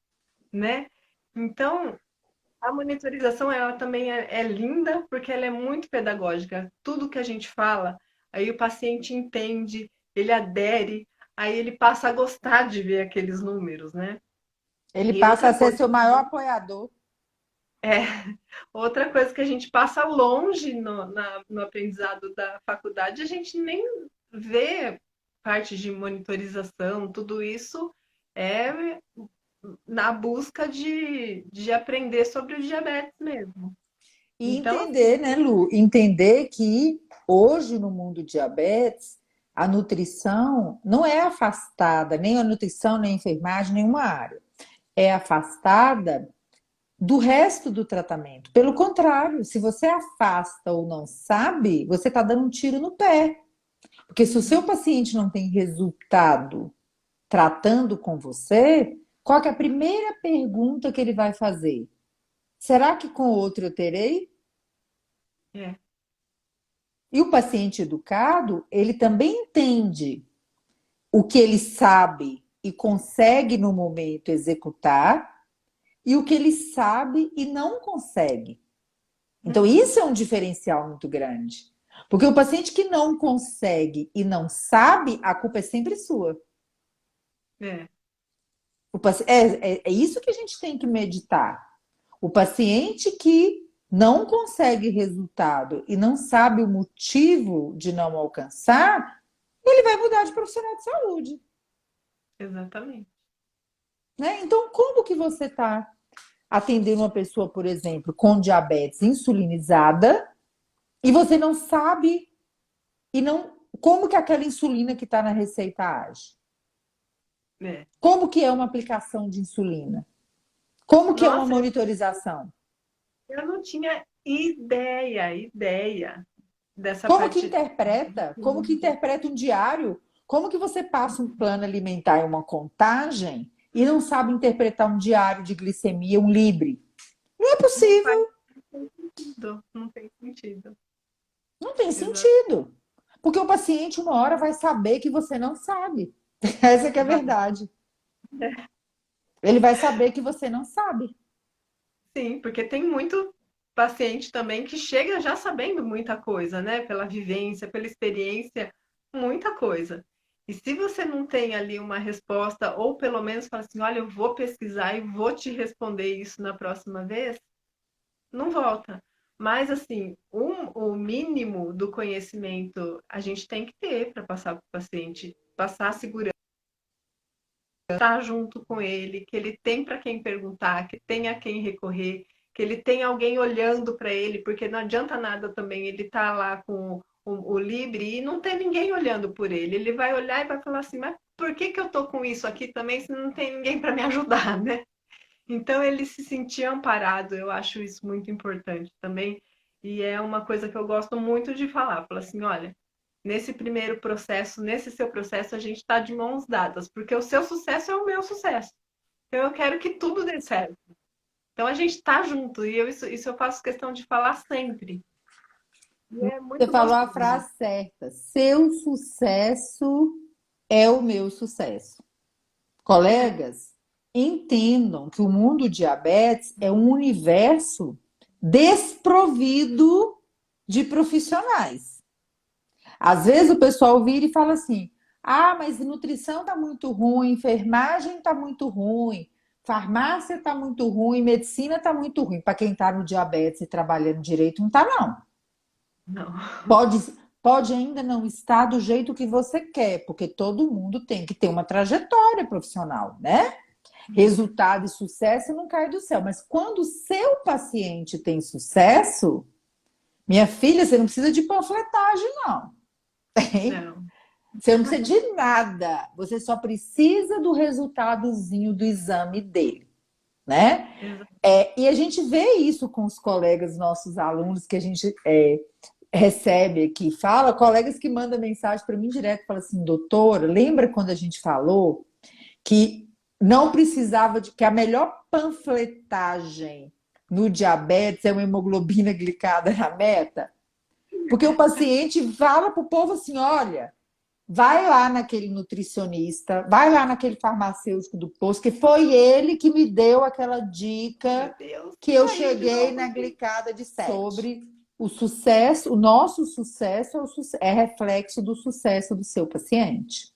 Speaker 2: né? Então, a monitorização, ela também é linda porque ela é muito pedagógica. Tudo que a gente fala, aí o paciente entende, ele adere, aí ele passa a gostar de ver aqueles números, né?
Speaker 1: Ele
Speaker 2: E
Speaker 1: passa a
Speaker 2: outra
Speaker 1: ser
Speaker 2: coisa,
Speaker 1: seu maior apoiador.
Speaker 2: é, outra coisa que a gente passa longe no aprendizado da faculdade, a gente nem vê parte de monitorização, tudo isso é na busca de aprender sobre o diabetes mesmo.
Speaker 1: E
Speaker 2: Então,
Speaker 1: entender, né, Lu? Entender que hoje no mundo diabetes, a nutrição não é afastada, nem a nutrição, nem a enfermagem, nenhuma área. É afastada do resto do tratamento. Pelo contrário, se você afasta ou não sabe, você está dando um tiro no pé. Porque se o seu paciente não tem resultado tratando com você, qual que é a primeira pergunta que ele vai fazer? Será que com o outro eu terei?
Speaker 2: é,
Speaker 1: E o paciente educado, ele também entende o que ele sabe e consegue no momento executar e o que ele sabe e não consegue. Então,
Speaker 2: uhum,
Speaker 1: isso é um diferencial muito grande. Porque o paciente que não consegue e não sabe, a culpa é sempre sua.
Speaker 2: é,
Speaker 1: É isso que a gente tem que meditar. O paciente que não consegue resultado e não sabe o motivo de não alcançar, ele vai mudar de profissional de saúde.
Speaker 2: exatamente.
Speaker 1: Né? Então, como que você está atendendo uma pessoa, por exemplo, com diabetes insulinizada e você não sabe e não como que aquela insulina que está na receita age?
Speaker 2: É.
Speaker 1: Como que é uma aplicação de insulina? Como que é uma
Speaker 2: Nossa,
Speaker 1: monitorização?
Speaker 2: eu não tinha ideia dessa
Speaker 1: Como que
Speaker 2: parte.
Speaker 1: interpreta? Como que interpreta um diário? Como que você passa um plano alimentar e uma contagem e não sabe interpretar um diário de glicemia, um Libre? Não é
Speaker 2: Não faz
Speaker 1: possível,
Speaker 2: sentido, não tem sentido.
Speaker 1: não tem
Speaker 2: Exato.
Speaker 1: sentido. Porque o paciente, uma hora, vai saber que você não sabe. Essa que é a
Speaker 2: Vai.
Speaker 1: verdade. Ele vai saber que você não sabe.
Speaker 2: Sim, porque tem muito. paciente também que chega já sabendo muita coisa, né? Pela vivência, pela experiência, muita coisa. E se você não tem ali uma resposta, ou pelo menos fala assim, olha, eu vou pesquisar e vou te responder isso na próxima vez, não volta. Mas, assim, o mínimo do conhecimento a gente tem que ter para passar para o paciente, passar a segurança, estar junto com ele, que ele tem para quem perguntar, que tem a quem recorrer, que ele tem alguém olhando para ele, porque não adianta nada também ele estar lá com o Libre e não ter ninguém olhando por ele. Ele vai olhar e vai falar assim, mas por que que eu tô com isso aqui também se não tem ninguém para me ajudar, né? Então ele se sentia amparado, eu acho isso muito importante também. E é uma coisa que eu gosto muito de falar. Falar assim, olha, nesse primeiro processo, nesse seu processo, a gente está de mãos dadas, porque o seu sucesso é o meu sucesso. Então eu quero que tudo dê certo. Então a gente está junto, e isso eu faço questão de falar sempre. E é
Speaker 1: Você
Speaker 2: muito
Speaker 1: falou a
Speaker 2: gostoso.
Speaker 1: frase certa. Seu sucesso é o meu sucesso.
Speaker 2: É,
Speaker 1: Colegas, entendam que o mundo diabetes é um universo desprovido de profissionais. Às vezes o pessoal vira e fala assim: ah, mas nutrição está muito ruim, enfermagem está muito ruim, farmácia está muito ruim, medicina está muito ruim. Para quem está no diabetes e trabalhando direito, não está, não.
Speaker 2: não.
Speaker 1: Pode, pode ainda não estar do jeito que você quer, porque todo mundo tem que ter uma trajetória profissional, né? Resultado e sucesso não cai do céu. Mas quando o seu paciente tem sucesso, minha filha, você não precisa de panfletagem, não. Tem?
Speaker 2: Não.
Speaker 1: Você não precisa de nada. Você só precisa do resultadozinho do exame dele, né? E a gente vê isso com os colegas, nossos alunos, que a gente recebe aqui, fala, colegas que mandam mensagem para mim direto, fala assim, doutora, lembra quando a gente falou que não precisava de que a melhor panfletagem no diabetes é uma hemoglobina glicada na meta? Porque o paciente fala para o povo assim: olha, vai lá naquele nutricionista, vai lá naquele farmacêutico do posto, que foi ele que me deu aquela
Speaker 2: Meu
Speaker 1: dica
Speaker 2: Deus,
Speaker 1: que eu
Speaker 2: caiu de
Speaker 1: cheguei
Speaker 2: novo
Speaker 1: na
Speaker 2: aqui.
Speaker 1: glicada de 7. Sobre o sucesso, o nosso sucesso é reflexo do sucesso do seu paciente.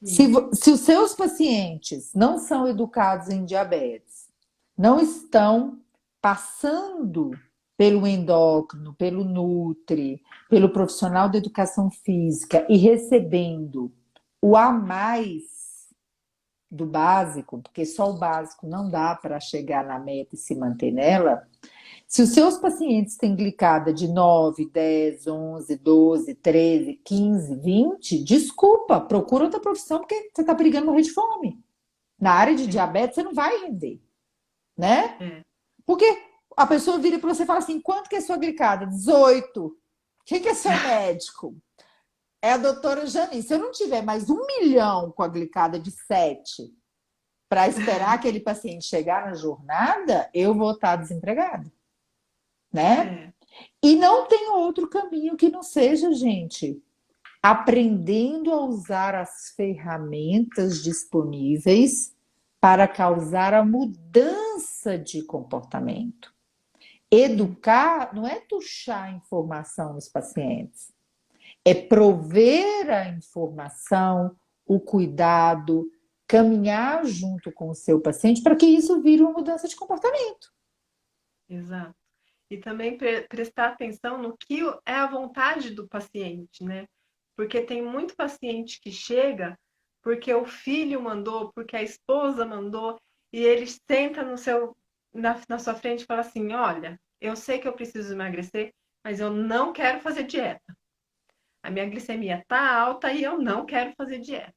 Speaker 1: Se,
Speaker 2: Isso.
Speaker 1: se os seus pacientes não são educados em diabetes, não estão passando pelo endócrino, pelo nutri, pelo profissional da educação física e recebendo o a mais do básico, porque só o básico não dá para chegar na meta e se manter nela. Se os seus pacientes têm glicada de 9, 10, 11, 12, 13, 15, 20, desculpa, procura outra profissão porque você está brigando morrer de fome. Na área de
Speaker 2: É,
Speaker 1: diabetes você não vai render, né?
Speaker 2: é.
Speaker 1: Porque a pessoa vira para você e fala assim: quanto que é sua glicada? 18. Quem que é seu médico? É a doutora Janine. Se eu não tiver mais 1 milhão com a glicada de 7 para esperar aquele paciente chegar na jornada, eu vou estar desempregada, né?
Speaker 2: É.
Speaker 1: E não tem outro caminho que não seja, gente, aprendendo a usar as ferramentas disponíveis para causar a mudança de comportamento. Educar não é tuchar a informação nos pacientes, é prover a informação, o cuidado, caminhar junto com o seu paciente para que isso vire uma mudança de comportamento.
Speaker 2: Exato. E também prestar atenção no que é a vontade do paciente, né? Porque tem muito paciente que chega porque o filho mandou, porque a esposa mandou, e ele senta na sua frente e fala assim: olha, eu sei que eu preciso emagrecer, mas eu não quero fazer dieta. A minha glicemia está alta e eu não quero fazer dieta.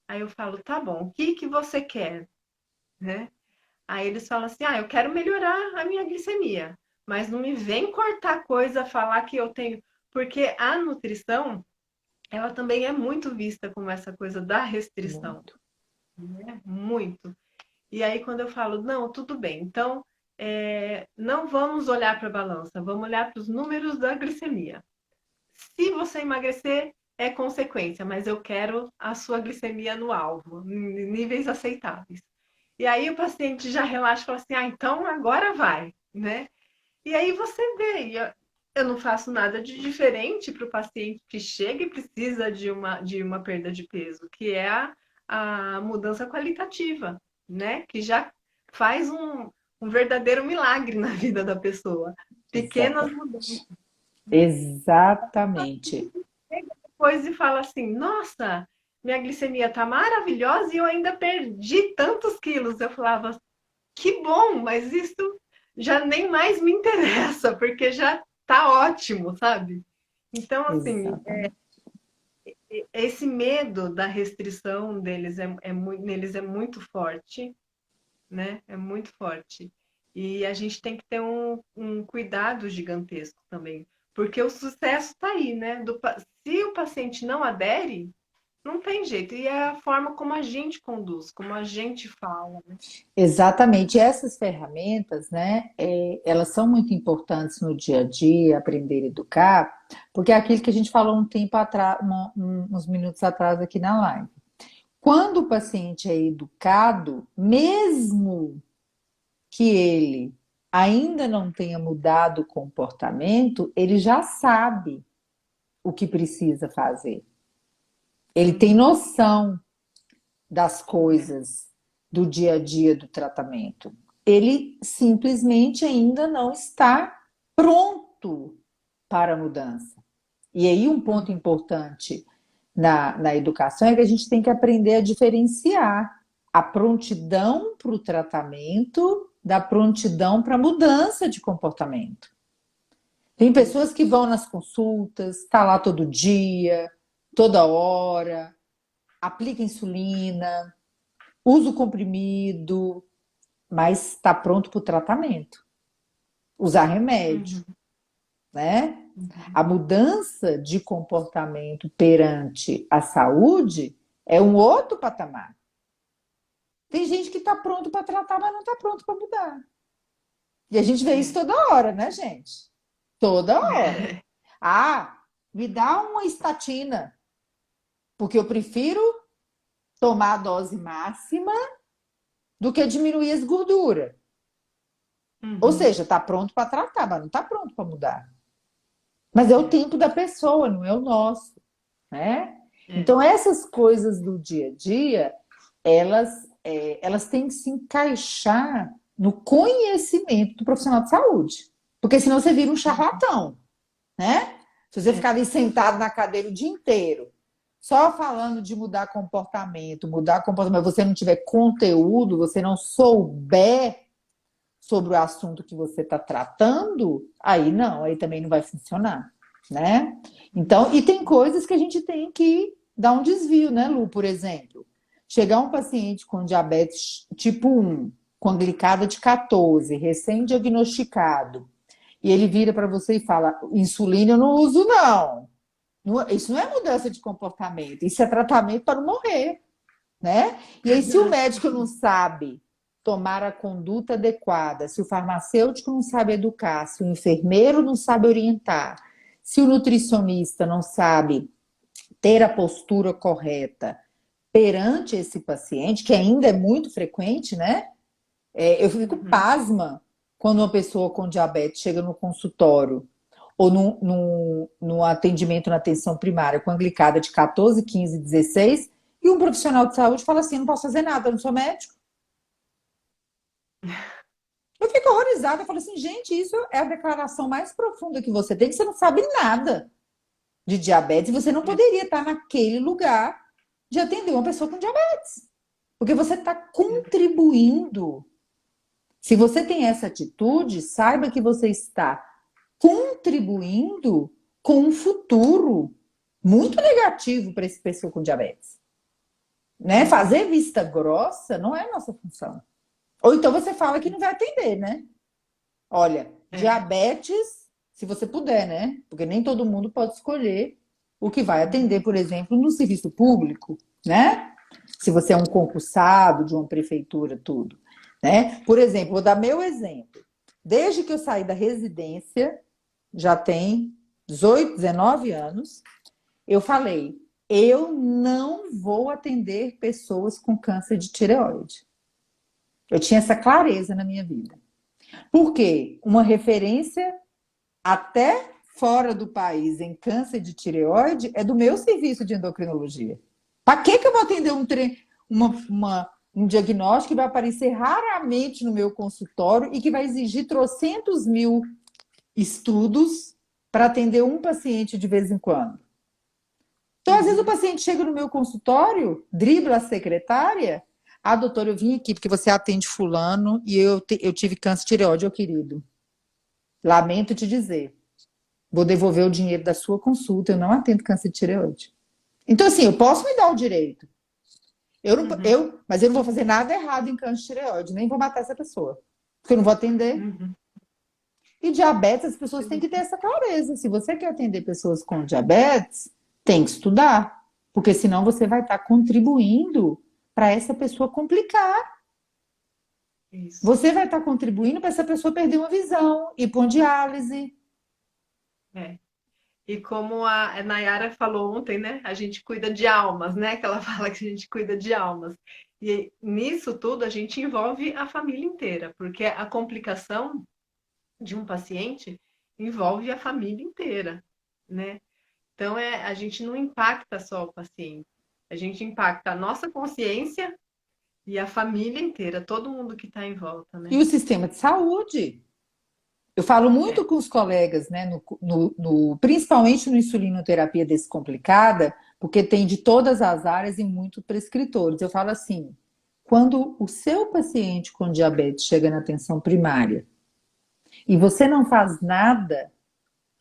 Speaker 2: Aí eu falo: tá bom, o que que você quer, né? Aí eles falam assim: ah, eu quero melhorar a minha glicemia, mas não me vem cortar coisa, falar que eu tenho. Porque a nutrição, ela também é muito vista como essa coisa da restrição,
Speaker 1: Muito.
Speaker 2: né? Muito. E aí, quando eu falo, não, tudo bem, então não vamos olhar para a balança, vamos olhar para os números da glicemia. Se você emagrecer, é consequência, mas eu quero a sua glicemia no alvo, em níveis aceitáveis. E aí o paciente já relaxa e fala assim: ah, então agora vai, né? E aí você vê, eu não faço nada de diferente para o paciente que chega e precisa de uma perda de peso, que é a mudança qualitativa, né? Que já faz um verdadeiro milagre na vida da pessoa. Pequenas
Speaker 1: Exata-
Speaker 2: mudanças.
Speaker 1: exatamente.
Speaker 2: Chega depois e fala assim: nossa, minha glicemia tá maravilhosa e eu ainda perdi tantos quilos. Eu falava, que bom, mas isso já nem mais me interessa, porque já tá ótimo, sabe? Então, assim,
Speaker 1: Exatamente.
Speaker 2: esse medo da restrição deles neles é muito forte, né? É muito forte. E a gente tem que ter um cuidado gigantesco também, porque o sucesso está aí, né? Se o paciente não adere, não tem jeito. E é a forma como a gente conduz, como a gente fala, né?
Speaker 1: Exatamente. Essas ferramentas, né, elas são muito importantes no dia a dia, aprender a educar, porque é aquilo que a gente falou um tempo atrás, uns minutos atrás aqui na live. Quando o paciente é educado, mesmo que ele ainda não tenha mudado o comportamento, ele já sabe o que precisa fazer. Ele tem
Speaker 2: Uhum.
Speaker 1: noção das coisas do dia a dia do tratamento. Ele simplesmente ainda não está pronto para a mudança. E aí, um ponto importante na educação é que a gente tem que aprender a diferenciar a prontidão para o tratamento da prontidão para a mudança de comportamento. Tem pessoas que vão nas consultas, está lá todo dia, toda hora, aplica insulina, usa o comprimido, mas está pronto para o tratamento. Usar remédio,
Speaker 2: Uhum.
Speaker 1: né? A
Speaker 2: Uhum.
Speaker 1: mudança de comportamento perante a saúde é um outro patamar. Tem gente que está pronto para tratar, mas não está pronto para mudar. E a gente vê isso
Speaker 2: É.
Speaker 1: toda hora, né, gente? Toda hora. Ah, me dá uma estatina, porque eu prefiro tomar a dose máxima do que diminuir as gorduras. Ou
Speaker 2: Uhum.
Speaker 1: seja, está pronto para tratar, mas não está pronto para mudar. Mas é o
Speaker 2: É.
Speaker 1: tempo da pessoa, não é o nosso, né?
Speaker 2: É.
Speaker 1: Então, essas coisas do dia a dia, elas têm que se encaixar no conhecimento do profissional de saúde. Porque senão você vira um charlatão, né? Se você
Speaker 2: É.
Speaker 1: ficar ali sentado na cadeira o dia inteiro, só falando de mudar comportamento, você não tiver conteúdo, você não souber sobre o assunto que você está tratando, aí não, aí também não vai funcionar, né? Então, e tem coisas que a gente tem que dar um desvio, né, Lu? Por exemplo, chegar um paciente com diabetes tipo 1, com glicada de 14, recém-diagnosticado, e ele vira para você e fala: insulina eu não uso, não. Isso não é mudança de comportamento, isso é tratamento para não morrer, né? E aí, se o médico não sabe tomar a conduta adequada, se o farmacêutico não sabe educar, se o enfermeiro não sabe orientar, se o nutricionista não sabe ter a postura correta perante esse paciente, que ainda é muito frequente, né? Eu fico
Speaker 2: Uhum.
Speaker 1: pasma quando uma pessoa com diabetes chega no consultório ou no atendimento na atenção primária com a glicada de 14, 15, 16, e um profissional de saúde fala assim: não posso fazer nada, eu não sou médico. Eu fico horrorizada, eu falo assim: gente, isso é a declaração mais profunda que você tem, que você não sabe nada de diabetes e você não
Speaker 2: É.
Speaker 1: poderia estar naquele lugar de atender uma pessoa com diabetes. Porque você está contribuindo. Se você tem essa atitude, saiba que você está contribuindo com um futuro muito negativo para esse pessoa com diabetes. Né?
Speaker 2: Uhum.
Speaker 1: Fazer vista grossa não é nossa função. Ou então você fala que não vai atender, né? Olha,
Speaker 2: É.
Speaker 1: diabetes, se você puder, né? Porque nem todo mundo pode escolher o que vai atender, por exemplo, no serviço público, né? Se você é um concursado de uma prefeitura, tudo, né? Por exemplo, vou dar meu exemplo. Desde que eu saí da residência, já tem 18, 19 anos, eu falei, eu não vou atender pessoas com câncer de tireoide. Eu tinha essa clareza na minha vida. Por quê? Uma referência até fora do país em câncer de tireoide é do meu serviço de endocrinologia. Para que eu vou atender um diagnóstico que vai aparecer raramente no meu consultório e que vai exigir trocentos mil estudos para atender um paciente de vez em quando? Então, às vezes, o paciente chega no meu consultório, dribla a secretária. Ah, doutora, eu vim aqui porque você atende fulano e eu tive câncer de tireoide, ô querido. Lamento te dizer. Vou devolver o dinheiro da sua consulta, eu não atendo câncer de tireoide. Então, assim, eu posso me dar o direito. Mas eu não vou fazer nada errado em câncer de tireoide, nem vou matar essa pessoa. Porque eu não vou atender.
Speaker 2: Uhum.
Speaker 1: E diabetes, as pessoas têm que ter essa clareza. Se você quer atender pessoas com diabetes, tem que estudar. Porque senão você vai estar contribuindo para essa pessoa complicar.
Speaker 2: Isso.
Speaker 1: Você vai estar contribuindo para essa pessoa perder uma visão, ir para diálise.
Speaker 2: É. E como a Nayara falou ontem, né? A gente cuida de almas, né? Que ela fala que a gente cuida de almas. E nisso tudo a gente envolve a família inteira, porque a complicação de um paciente envolve a família inteira, né? Então a gente não impacta só o paciente, a gente impacta a nossa consciência e a família inteira, todo mundo que está em volta, né?
Speaker 1: E o sistema de saúde. Eu falo muito
Speaker 2: É.
Speaker 1: com os colegas, né, principalmente no insulinoterapia descomplicada, porque tem de todas as áreas e muitos prescritores. Eu falo assim, quando o seu paciente com diabetes chega na atenção primária e você não faz nada,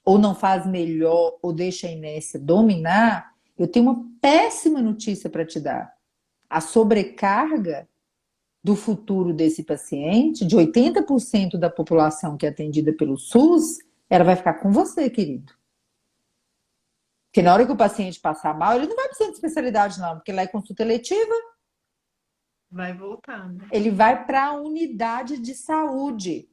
Speaker 1: ou não faz melhor, ou deixa a inércia dominar, eu tenho uma péssima notícia para te dar. A sobrecarga do futuro desse paciente, de 80% da população que é atendida pelo SUS, ela vai ficar com você, querido. Porque na hora que o paciente passar mal, ele não vai precisar de especialidade, não, porque lá é consulta eletiva.
Speaker 2: Vai voltar, né?
Speaker 1: Ele vai para a unidade de saúde.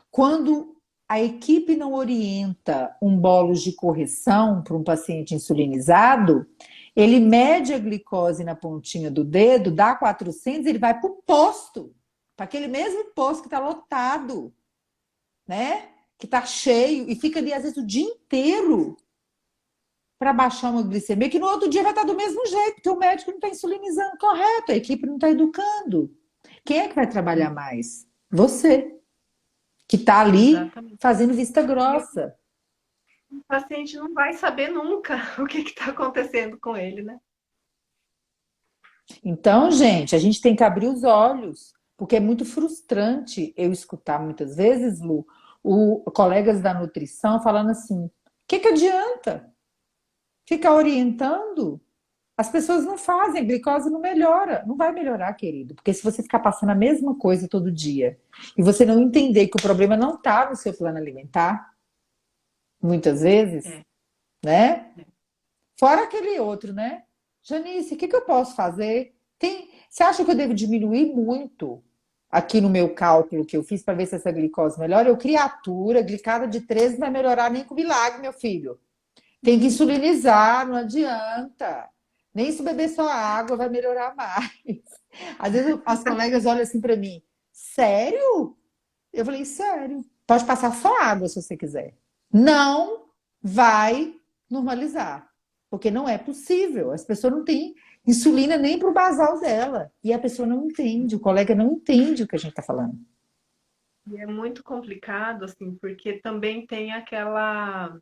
Speaker 1: Quando a equipe não orienta um bolos de correção para um paciente insulinizado, ele mede a glicose na pontinha do dedo, dá 400, ele vai para o posto, para aquele mesmo posto que está lotado, né? Que está cheio, e fica ali, às vezes, o dia inteiro para baixar uma glicemia, que no outro dia vai estar do mesmo jeito, porque o médico não está insulinizando correto, a equipe não está educando. Quem é que vai trabalhar mais? Você, que está ali
Speaker 2: Exatamente.
Speaker 1: fazendo vista
Speaker 2: E
Speaker 1: grossa.
Speaker 2: o paciente não vai saber nunca o que está acontecendo com ele, né?
Speaker 1: Então, gente, a gente tem que abrir os olhos, porque é muito frustrante eu escutar muitas vezes, Lu, colegas da nutrição falando assim: o que adianta ficar orientando? As pessoas não fazem, a glicose não melhora. Não vai melhorar, querido, porque se você ficar passando a mesma coisa todo dia e você não entender que o problema não está no seu plano alimentar, muitas vezes,
Speaker 2: É.
Speaker 1: né? Fora aquele outro, né? Janice, o que eu posso fazer? Você acha que eu devo diminuir muito aqui no meu cálculo que eu fiz para ver se essa glicose melhora? Eu, criatura, glicada de 13 não vai melhorar nem com milagre, meu filho. Tem que insulinizar, não adianta. Nem se beber só água vai melhorar mais. Às vezes as colegas olham assim para mim, sério? Eu falei, sério. Pode passar só água se você quiser. Não vai normalizar. Porque não é possível. As pessoas não têm insulina nem para o basal dela. E a pessoa não entende, o colega não entende o que a gente está falando.
Speaker 2: E é muito complicado, assim, porque também tem aquela,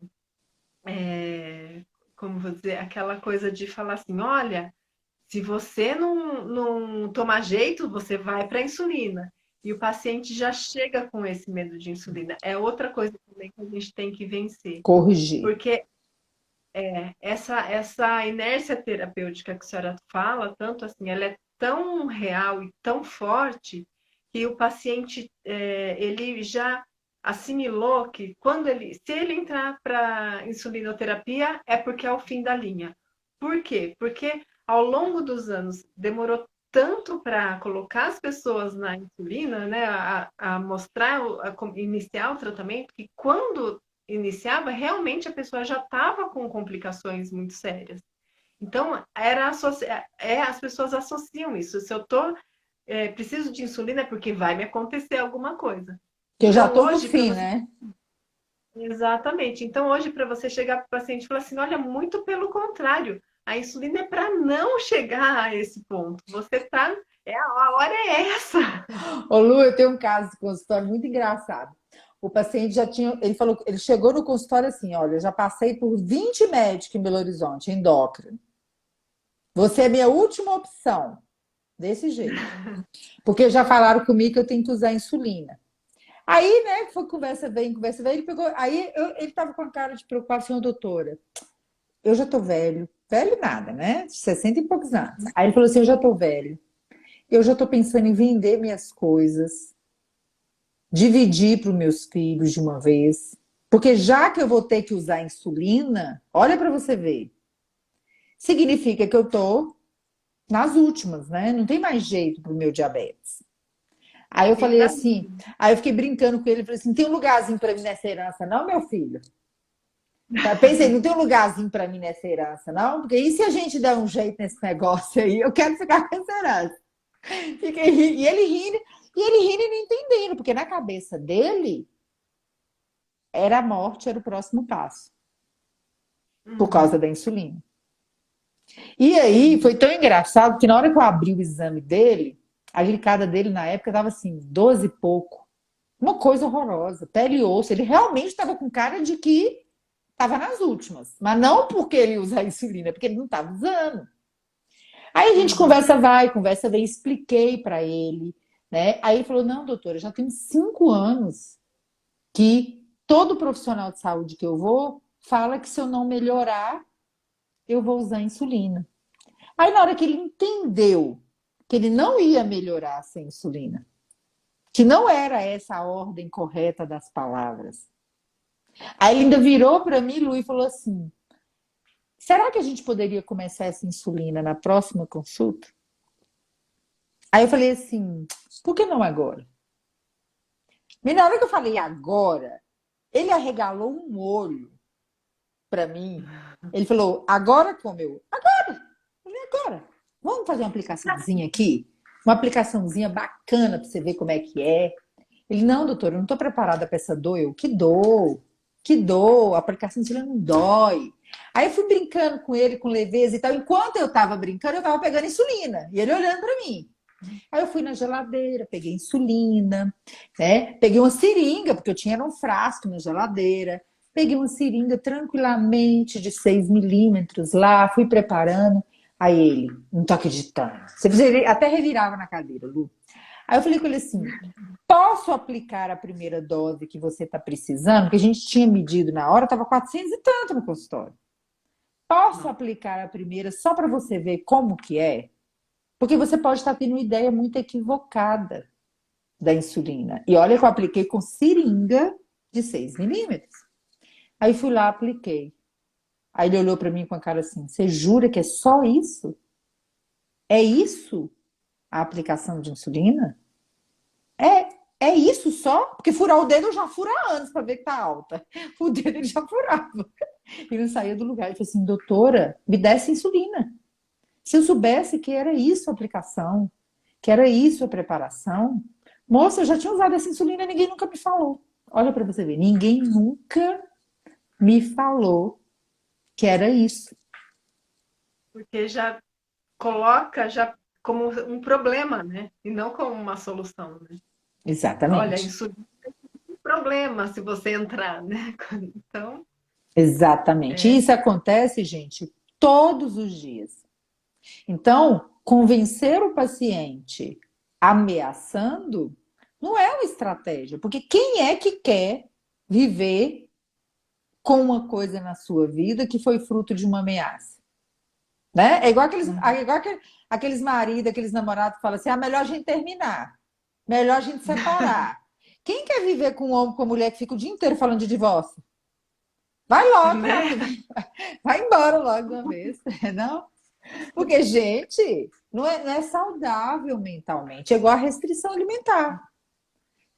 Speaker 2: como vou dizer, aquela coisa de falar assim, olha, se você não tomar jeito, você vai para a insulina. E o paciente já chega com esse medo de insulina. É outra coisa também que a gente tem que vencer.
Speaker 1: Corrigir.
Speaker 2: Porque essa inércia terapêutica que a senhora fala, tanto assim, ela é tão real e tão forte que o paciente ele já assimilou que se ele entrar para insulinoterapia é porque é o fim da linha. Por quê? Porque ao longo dos anos demorou tanto para colocar as pessoas na insulina, né, a mostrar, iniciar o tratamento, que quando iniciava, realmente a pessoa já estava com complicações muito sérias. Então, as pessoas associam isso. Se eu preciso de insulina é porque vai me acontecer alguma coisa.
Speaker 1: Que eu já
Speaker 2: Então,
Speaker 1: tô no
Speaker 2: hoje, para
Speaker 1: fim,
Speaker 2: você.
Speaker 1: né?
Speaker 2: Exatamente. Então, hoje, para você chegar para o paciente e falar assim: olha, muito pelo contrário, a insulina é para não chegar a esse ponto. Você tá. A hora é essa.
Speaker 1: Ô, Lu, eu tenho um caso de consultório muito engraçado. O paciente já tinha, ele falou, ele chegou no consultório assim, olha, eu já passei por 20 médicos em Belo Horizonte, endócrino. Você é minha última opção. Desse jeito. Porque já falaram comigo que eu tenho que usar insulina. Aí, né, foi conversa vem, ele pegou, ele tava com a cara de preocupação, doutora. Eu já tô velho, velho nada, né? 60 e poucos anos. Aí ele falou assim, eu já tô velho. Eu já tô pensando em vender minhas coisas, dividir para os meus filhos de uma vez. Porque já que eu vou ter que usar insulina, olha para você ver, significa que eu tô nas últimas, né? Não tem mais jeito pro meu diabetes. Aí eu
Speaker 2: Fim
Speaker 1: falei
Speaker 2: da
Speaker 1: assim,
Speaker 2: linha.
Speaker 1: aí eu fiquei brincando com ele, falei assim, tem um lugarzinho para mim nessa herança, não, meu filho? Tá, pensei, não tem um lugarzinho para mim nessa herança, não? Porque e se a gente der um jeito nesse negócio aí? Eu quero ficar com essa herança. E ele rindo e não entendendo, porque na cabeça dele era a morte, era o próximo passo, por causa
Speaker 2: Uhum.
Speaker 1: da insulina. E aí foi tão engraçado que na hora que eu abri o exame dele, a glicada dele na época estava assim, 12 e pouco. Uma coisa horrorosa, pele e osso. Ele realmente estava com cara de que estava nas últimas. Mas não porque ele usa a insulina, porque ele não estava usando. Aí a gente
Speaker 2: Uhum.
Speaker 1: conversa vai, conversa vem, expliquei para ele, né? Aí ele falou: não, doutora, já tem 5 anos que todo profissional de saúde que eu vou fala que se eu não melhorar, eu vou usar insulina. Aí na hora que ele entendeu que ele não ia melhorar sem insulina, que não era essa a ordem correta das palavras. Aí ele ainda virou para mim, Lu, e falou assim: será que a gente poderia começar essa insulina na próxima consulta? Aí eu falei assim: por que não agora? E na hora que eu falei agora, ele arregalou um olho para mim. Ele falou: agora como eu? Agora! Eu falei: agora. Vamos fazer uma aplicaçãozinha aqui? Uma aplicaçãozinha bacana para você ver como é que é. Ele: não, doutor, eu não estou preparada para essa dor. Eu: que dor? Que dor? A aplicação de insulina não dói. Aí eu fui brincando com ele, com leveza e tal. Enquanto eu estava brincando, eu estava pegando insulina. E ele olhando para mim. Aí eu fui na geladeira, peguei insulina, né? Peguei uma seringa, porque eu tinha um frasco na geladeira. Peguei uma seringa tranquilamente de 6 milímetros lá, fui preparando. Aí ele: não tô acreditando. Você até revirava na cadeira, Lu. Aí eu falei com ele assim: posso aplicar a primeira dose que você está precisando? Porque a gente tinha medido na hora, estava 400 e tanto no consultório. Posso
Speaker 2: Não.
Speaker 1: aplicar a primeira só para você ver como que é? Porque você pode estar tendo uma ideia muito equivocada da insulina. E olha que eu apliquei com seringa de 6 milímetros. Aí fui lá, apliquei. Aí ele olhou para mim com a cara assim: você jura que é só isso? É isso a aplicação de insulina? É isso só? Porque furar o dedo eu já furo há anos para ver que tá alta. O dedo ele já furava. Ele não saía do lugar. Ele falou assim: doutora, me desse insulina. Se eu soubesse que era isso a aplicação, que era isso a preparação, moça, eu já tinha usado essa insulina e ninguém nunca me falou. Olha para você ver, ninguém nunca me falou que era isso.
Speaker 2: Porque já coloca já como um problema, né? E não como uma solução, né? Olha,
Speaker 1: Exatamente.
Speaker 2: isso é um problema se você entrar, né? Então,
Speaker 1: Exatamente. E
Speaker 2: é,
Speaker 1: isso acontece, gente, todos os dias. Então, convencer o paciente ameaçando não é uma estratégia, porque quem é que quer viver com uma coisa na sua vida que foi fruto de uma ameaça? Né? É igual aqueles maridos, aqueles namorados que falam assim: ah, melhor a gente terminar, melhor a gente separar. Quem quer viver com um homem, com uma mulher que fica o dia inteiro falando de divórcio? Vai logo, meu
Speaker 2: né?
Speaker 1: filho. Vai embora logo de uma vez, não? Porque, gente, não é saudável mentalmente. É igual a restrição alimentar.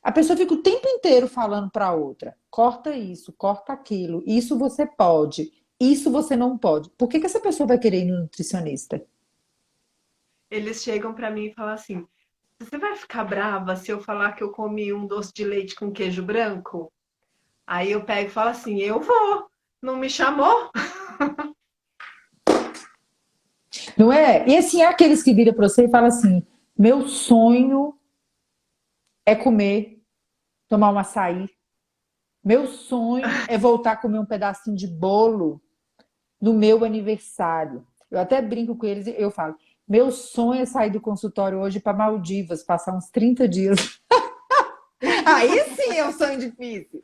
Speaker 1: A pessoa fica o tempo inteiro falando para a outra: corta isso, corta aquilo, isso você pode, isso você não pode. Por que essa pessoa vai querer ir no nutricionista?
Speaker 2: Eles chegam para mim e falam assim: você vai ficar brava se eu falar que eu comi um doce de leite com queijo branco? Aí eu pego e falo assim, eu vou. Não me chamou?
Speaker 1: Não é? E assim, é aqueles que viram para você e falam assim: meu sonho é comer, tomar um açaí. Meu sonho é voltar a comer um pedacinho de bolo no meu aniversário. Eu até brinco com eles e eu falo: meu sonho é sair do consultório hoje para Maldivas, passar uns 30 dias. Aí sim é um sonho difícil.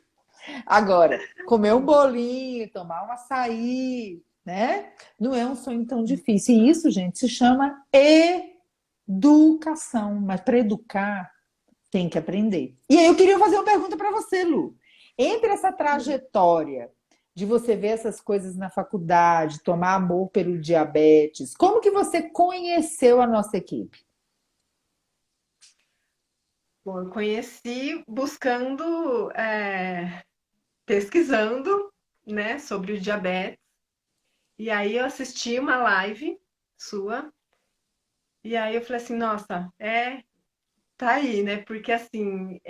Speaker 1: Agora, comer um bolinho, tomar um açaí, né? Não é um sonho tão difícil. E isso, gente, se chama educação. Mas para educar, tem que aprender. E aí eu queria fazer uma pergunta para você, Lu. Entre essa trajetória de você ver essas coisas na faculdade, tomar amor pelo diabetes, como que você conheceu a nossa equipe?
Speaker 2: Bom, eu conheci buscando, pesquisando, né, sobre o diabetes. E aí eu assisti uma live sua. E aí eu falei assim, nossa, tá aí, né? Porque assim,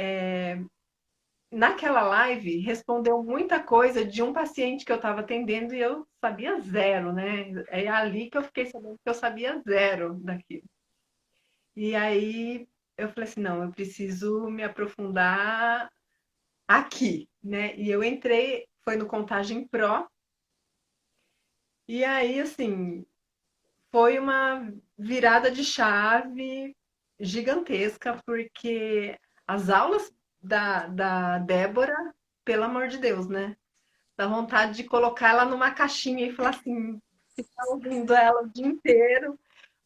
Speaker 2: naquela live respondeu muita coisa de um paciente que eu estava atendendo e eu sabia zero, né? É ali que eu fiquei sabendo que eu sabia zero daquilo. E aí eu falei assim, não, eu preciso me aprofundar aqui, né? E eu entrei, foi no Contagem Pro, e aí, assim, foi uma virada de chave gigantesca, porque as aulas da Débora, pelo amor de Deus, né? Dá vontade de colocar ela numa caixinha e falar assim, ficar ouvindo ela o dia inteiro.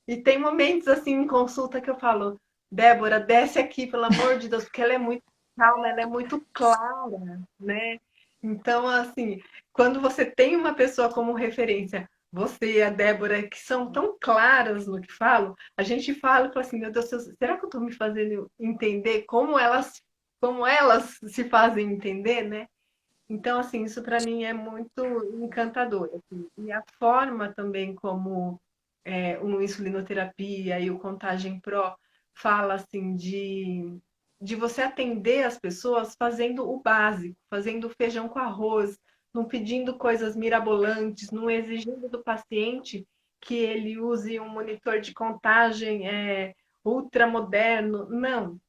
Speaker 2: E tem momentos assim em consulta que eu falo, Débora, desce aqui, pelo amor de Deus, porque ela é muito calma, ela é muito clara, né? Então, assim, quando você tem uma pessoa como referência, você e a Débora, que são tão claras no que falam, a gente fala e fala assim, meu Deus, será que eu estou me fazendo entender como elas se fazem entender, né? Então, assim, isso para mim é muito encantador, assim. E a forma também como o insulinoterapia e o Contagem Pro fala assim de você atender as pessoas fazendo o básico, fazendo feijão com arroz, não pedindo coisas mirabolantes, não exigindo do paciente que ele use um monitor de contagem ultramoderno. Não,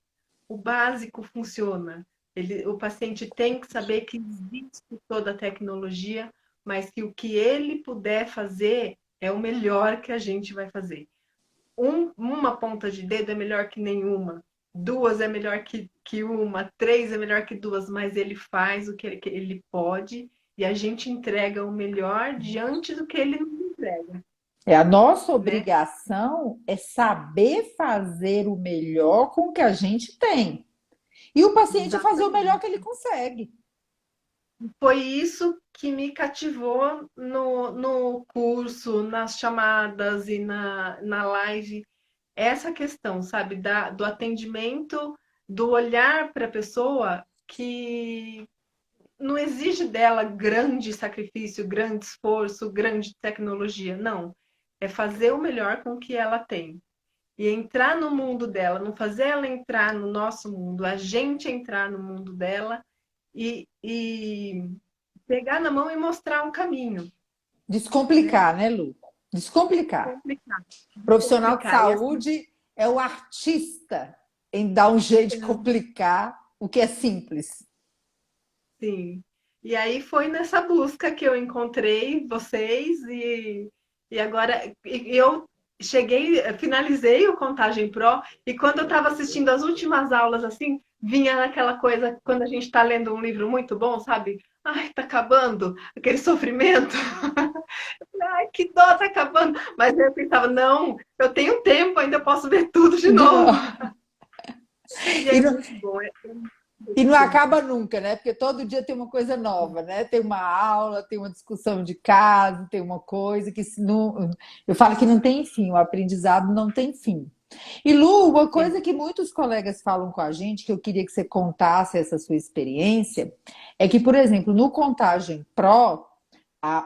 Speaker 2: o básico funciona. O paciente tem que saber que existe toda a tecnologia, mas que o que ele puder fazer é o melhor que a gente vai fazer. Uma ponta de dedo é melhor que nenhuma, duas é melhor que uma, três é melhor que duas, mas ele faz o que ele pode e a gente entrega o melhor diante do que ele nos entrega,
Speaker 1: É, a nossa
Speaker 2: né?
Speaker 1: obrigação é saber fazer o melhor com o que a gente tem. E o paciente fazer o melhor
Speaker 2: Exatamente.
Speaker 1: que ele consegue.
Speaker 2: Foi isso que me cativou no curso, nas chamadas e na live. Essa questão, sabe, do atendimento, do olhar para a pessoa que não exige dela grande sacrifício, grande esforço, grande tecnologia. Não. É fazer o melhor com o que ela tem. E entrar no mundo dela, não fazer ela entrar no nosso mundo, a gente entrar no mundo dela e pegar na mão e mostrar um caminho, né?
Speaker 1: Descomplicar, né, Lu? Descomplicar.
Speaker 2: Complicar,
Speaker 1: Profissional de
Speaker 2: complicar. E assim,
Speaker 1: saúde é o artista em dar um jeito de complicar o que é simples.
Speaker 2: sim. E aí foi nessa busca que eu encontrei vocês e agora eu cheguei, finalizei o Contagem Pro e quando eu estava assistindo as últimas aulas assim, vinha naquela coisa quando a gente está lendo um livro muito bom, sabe? Ai, tá acabando, aquele sofrimento. Ai, que dó, tá acabando. Mas eu pensava, não, eu tenho tempo, ainda posso ver tudo de
Speaker 1: De
Speaker 2: novo.
Speaker 1: novo.
Speaker 2: E
Speaker 1: E
Speaker 2: é
Speaker 1: não,
Speaker 2: muito bom, é muito
Speaker 1: e não
Speaker 2: gostoso.
Speaker 1: acaba nunca, né? Porque todo dia tem uma coisa nova, né? Tem uma aula, tem uma discussão de caso, tem uma coisa que se não, eu falo que não tem fim, o aprendizado não tem fim. E Lu, uma
Speaker 2: É.
Speaker 1: coisa que muitos colegas falam com a gente, que eu queria que você contasse essa sua experiência, é que, por exemplo, no Contagem Pro,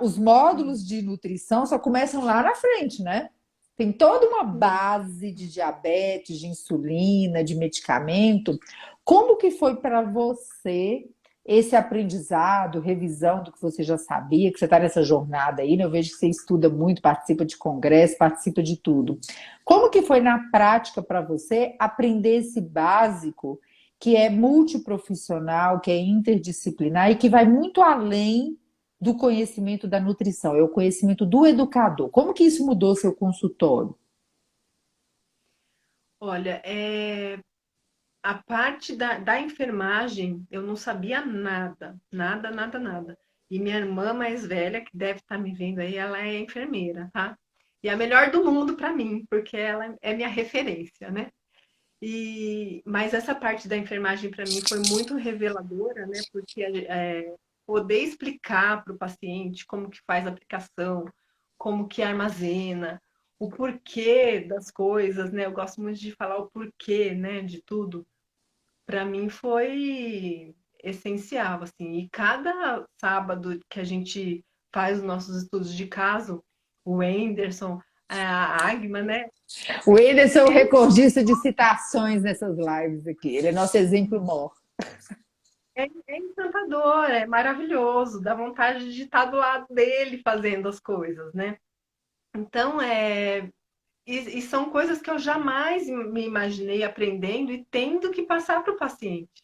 Speaker 1: os módulos de nutrição só começam lá na frente, né? tem toda uma base de diabetes, de insulina, de medicamento. Como que foi para você esse aprendizado, revisão do que você já sabia, que você está nessa jornada aí, né? Eu vejo que você estuda muito, participa de congresso, participa de tudo. Como que foi na prática para você aprender esse básico que é multiprofissional, que é interdisciplinar e que vai muito além do conhecimento da nutrição, é o conhecimento do educador. Como que isso mudou seu consultório?
Speaker 2: Olha, a parte da enfermagem, eu não sabia nada, nada, nada, nada. E minha irmã mais velha, que deve estar me vendo aí, ela é enfermeira, tá? E a melhor do mundo para mim, porque ela é minha referência, né? Mas essa parte da enfermagem para mim foi muito reveladora, né? Porque poder explicar para o paciente como que faz a aplicação, como que armazena, o porquê das coisas, né? Eu gosto muito de falar o porquê, né, de tudo. Para mim foi essencial, assim. E cada sábado que a gente faz os nossos estudos de caso, o Wenderson, a Agma, né?
Speaker 1: O Ederson é o
Speaker 2: Eles
Speaker 1: recordista de citações nessas lives aqui. Ele é nosso exemplo maior.
Speaker 2: é encantador, é maravilhoso, dá vontade de estar do lado dele fazendo as coisas, né? Então, e são coisas que eu jamais me imaginei aprendendo e tendo que passar para o paciente,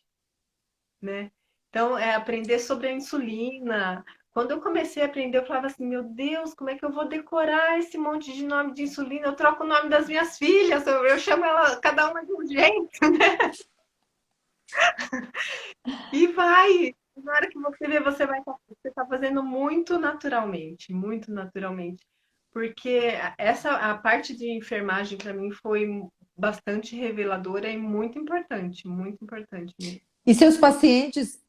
Speaker 2: né? Então, é aprender sobre a insulina. Quando eu comecei a aprender, eu falava assim, meu Deus, como é que eu vou decorar esse monte de nome de insulina? Eu troco o nome das minhas filhas, eu chamo ela, cada uma de um jeito. E vai! Na hora que você vê, você tá fazendo muito naturalmente, muito naturalmente. Porque essa a parte de enfermagem para mim foi bastante reveladora e muito importante mesmo.
Speaker 1: E seus pacientes,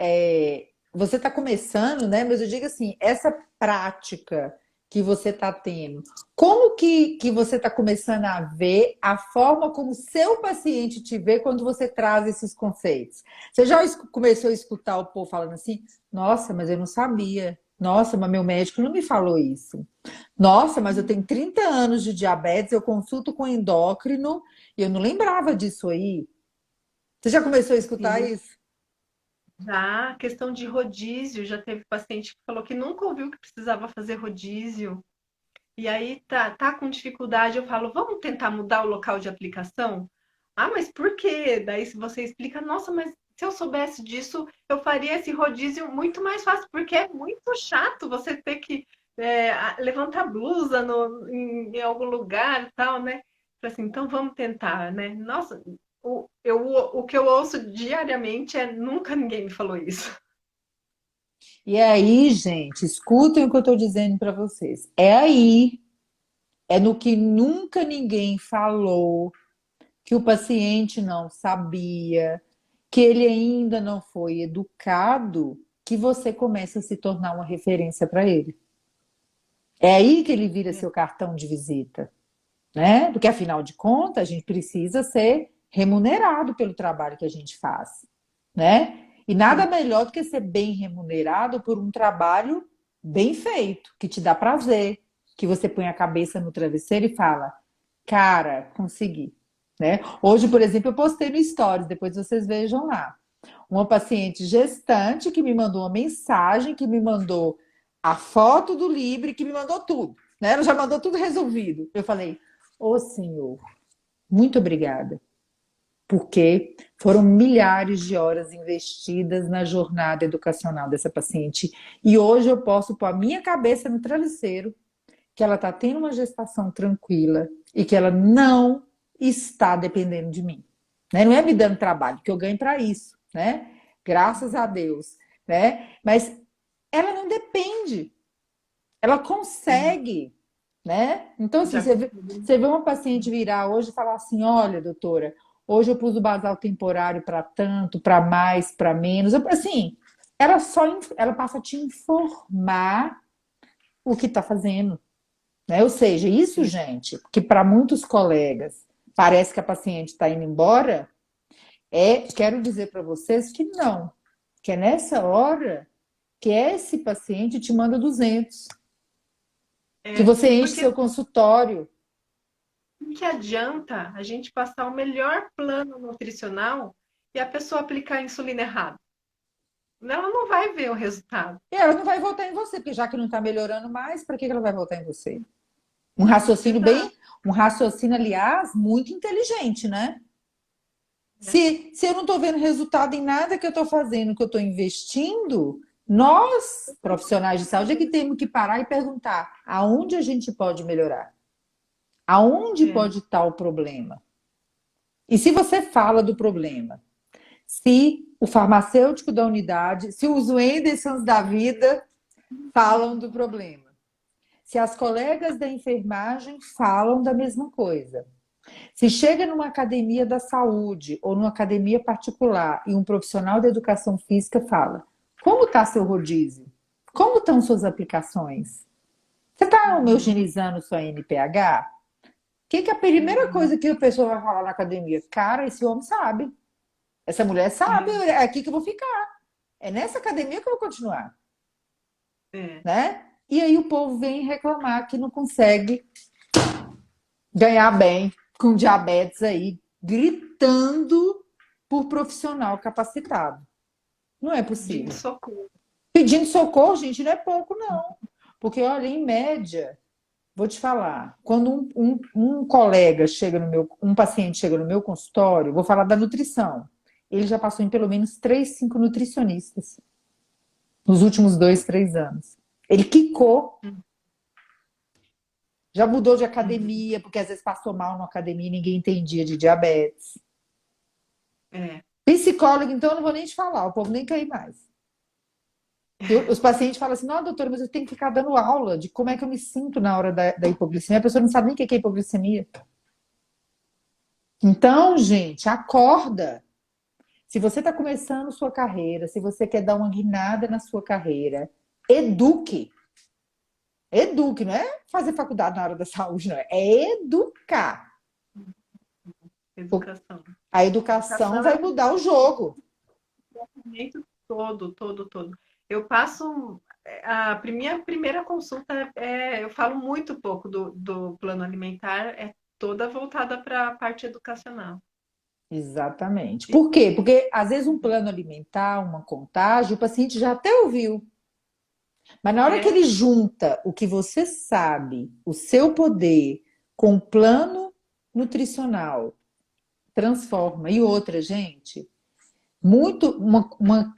Speaker 1: você está começando, né? Mas eu digo assim, essa prática que você está tendo, como que você está começando a ver a forma como seu paciente te vê quando você traz esses conceitos? Você já começou a escutar o povo falando assim, nossa, mas eu não sabia. Nossa, mas meu médico não me falou isso. Nossa, mas eu tenho 30 anos de diabetes, eu consulto com endócrino e eu não lembrava disso aí. Você já começou a escutar
Speaker 2: Sim,
Speaker 1: isso?
Speaker 2: já a questão de rodízio, já teve paciente que falou que nunca ouviu que precisava fazer rodízio. E aí tá com dificuldade, eu falo, vamos tentar mudar o local de aplicação? Ah, mas por quê? Daí se você explica, nossa, mas se eu soubesse disso, eu faria esse rodízio muito mais fácil, porque é muito chato você ter que levantar blusa em algum lugar e tal, né? Falei assim, então vamos tentar, né? Nossa, o que eu ouço diariamente é nunca ninguém me falou isso.
Speaker 1: E aí, gente, escutem o que eu estou dizendo para vocês. É aí, é no que nunca ninguém falou, que o paciente não sabia, que ele ainda não foi educado, que você começa a se tornar uma referência para ele. É aí que ele vira seu cartão de visita, né? Porque afinal de contas, a gente precisa ser remunerado pelo trabalho que a gente faz, né? E nada
Speaker 2: Sim,
Speaker 1: melhor do que ser bem remunerado por um trabalho bem feito, que te dá prazer, que você põe a cabeça no travesseiro e fala, cara, consegui, né? Hoje, por exemplo, eu postei no Stories, depois vocês vejam lá. Uma paciente gestante que me mandou uma mensagem, que me mandou a foto do Libre, que me mandou tudo, né? Ela já mandou tudo resolvido. Eu falei, ô senhor, muito obrigada, porque foram milhares de horas investidas na jornada educacional dessa paciente. E hoje eu posso pôr a minha cabeça no travesseiro que ela está tendo uma gestação tranquila e que ela não está dependendo de mim. Né? Não é me dando trabalho, que eu ganho para isso, né? Graças a Deus, né? Mas ela não depende, ela
Speaker 2: sim.
Speaker 1: consegue, né? Então, assim,
Speaker 2: Já
Speaker 1: você vê uma paciente virar hoje e falar assim: olha, doutora, hoje eu pus o basal temporário para tanto, para mais, para menos. Assim, ela passa a te informar o que está fazendo, né? Ou seja, isso,
Speaker 2: sim.
Speaker 1: gente, que para muitos colegas parece que a paciente está indo embora, quero dizer para vocês que não, que é nessa hora que esse paciente te manda 200, que
Speaker 2: É,
Speaker 1: você enche seu
Speaker 2: porque
Speaker 1: consultório.
Speaker 2: o que adianta a gente passar o melhor plano nutricional e a pessoa aplicar a insulina errado? Ela não vai ver o resultado.
Speaker 1: E ela não vai votar em você, porque já que não está melhorando mais, para que ela vai votar em você? Um raciocínio
Speaker 2: Exato.
Speaker 1: um raciocínio, aliás, muito inteligente, né?
Speaker 2: Né?
Speaker 1: Se eu não estou vendo resultado em nada que eu estou fazendo, que eu estou investindo, nós, profissionais de saúde, é que temos que parar e perguntar aonde a gente pode melhorar? Aonde
Speaker 2: É,
Speaker 1: pode estar o problema? E se você fala do problema, se o farmacêutico da unidade, se os Wendersons da vida falam do problema, se as colegas da enfermagem falam da mesma coisa, se chega numa academia da saúde ou numa academia particular e um profissional da educação física fala: como está seu rodízio? Como estão suas aplicações? Você está
Speaker 2: uhum,
Speaker 1: homogeneizando sua NPH? Que é a primeira
Speaker 2: uhum,
Speaker 1: coisa que a pessoa vai falar na academia? Cara, esse homem sabe. Essa mulher sabe,
Speaker 2: é,
Speaker 1: é aqui que eu vou ficar. É nessa academia que eu vou continuar,
Speaker 2: é,
Speaker 1: né? E aí o povo vem reclamar que não consegue ganhar bem com diabetes aí, gritando por profissional capacitado. Não é
Speaker 2: pedindo
Speaker 1: possível.
Speaker 2: socorro.
Speaker 1: Pedindo socorro, gente, não é pouco, não. Porque, olha, em média, vou te falar, quando um colega chega no meu, um paciente chega no meu consultório, vou falar da nutrição. Ele já passou em pelo menos 3, 5 nutricionistas nos últimos 2, 3 anos. Ele quicou,
Speaker 2: Uhum,
Speaker 1: já mudou de
Speaker 2: uhum,
Speaker 1: academia, porque às vezes passou mal na academia e ninguém entendia de diabetes.
Speaker 2: é.
Speaker 1: Psicólogo, então, eu não vou nem te falar, o povo nem quer ir mais. Os pacientes falam assim: não, doutora, mas eu tenho que ficar dando aula de como é que eu me sinto na hora da hipoglicemia. A pessoa não sabe nem o que é hipoglicemia. Então, gente, acorda. Se você está começando sua carreira, se você quer dar uma guinada na sua carreira, eduque. Eduque, não é fazer faculdade na área da saúde, não é. É educar.
Speaker 2: Educação.
Speaker 1: A educação
Speaker 2: Educação é
Speaker 1: vai mudar o jogo.
Speaker 2: o momento todo, todo, todo. Eu passo. A minha primeira consulta eu falo muito pouco do plano alimentar, é toda voltada para a parte educacional.
Speaker 1: Exatamente. Por quê? Porque às vezes um plano alimentar, uma contagem, o paciente já até ouviu. Mas na hora que
Speaker 2: É,
Speaker 1: ele junta o que você sabe, o seu poder, com o plano nutricional, transforma. E outra, gente, uma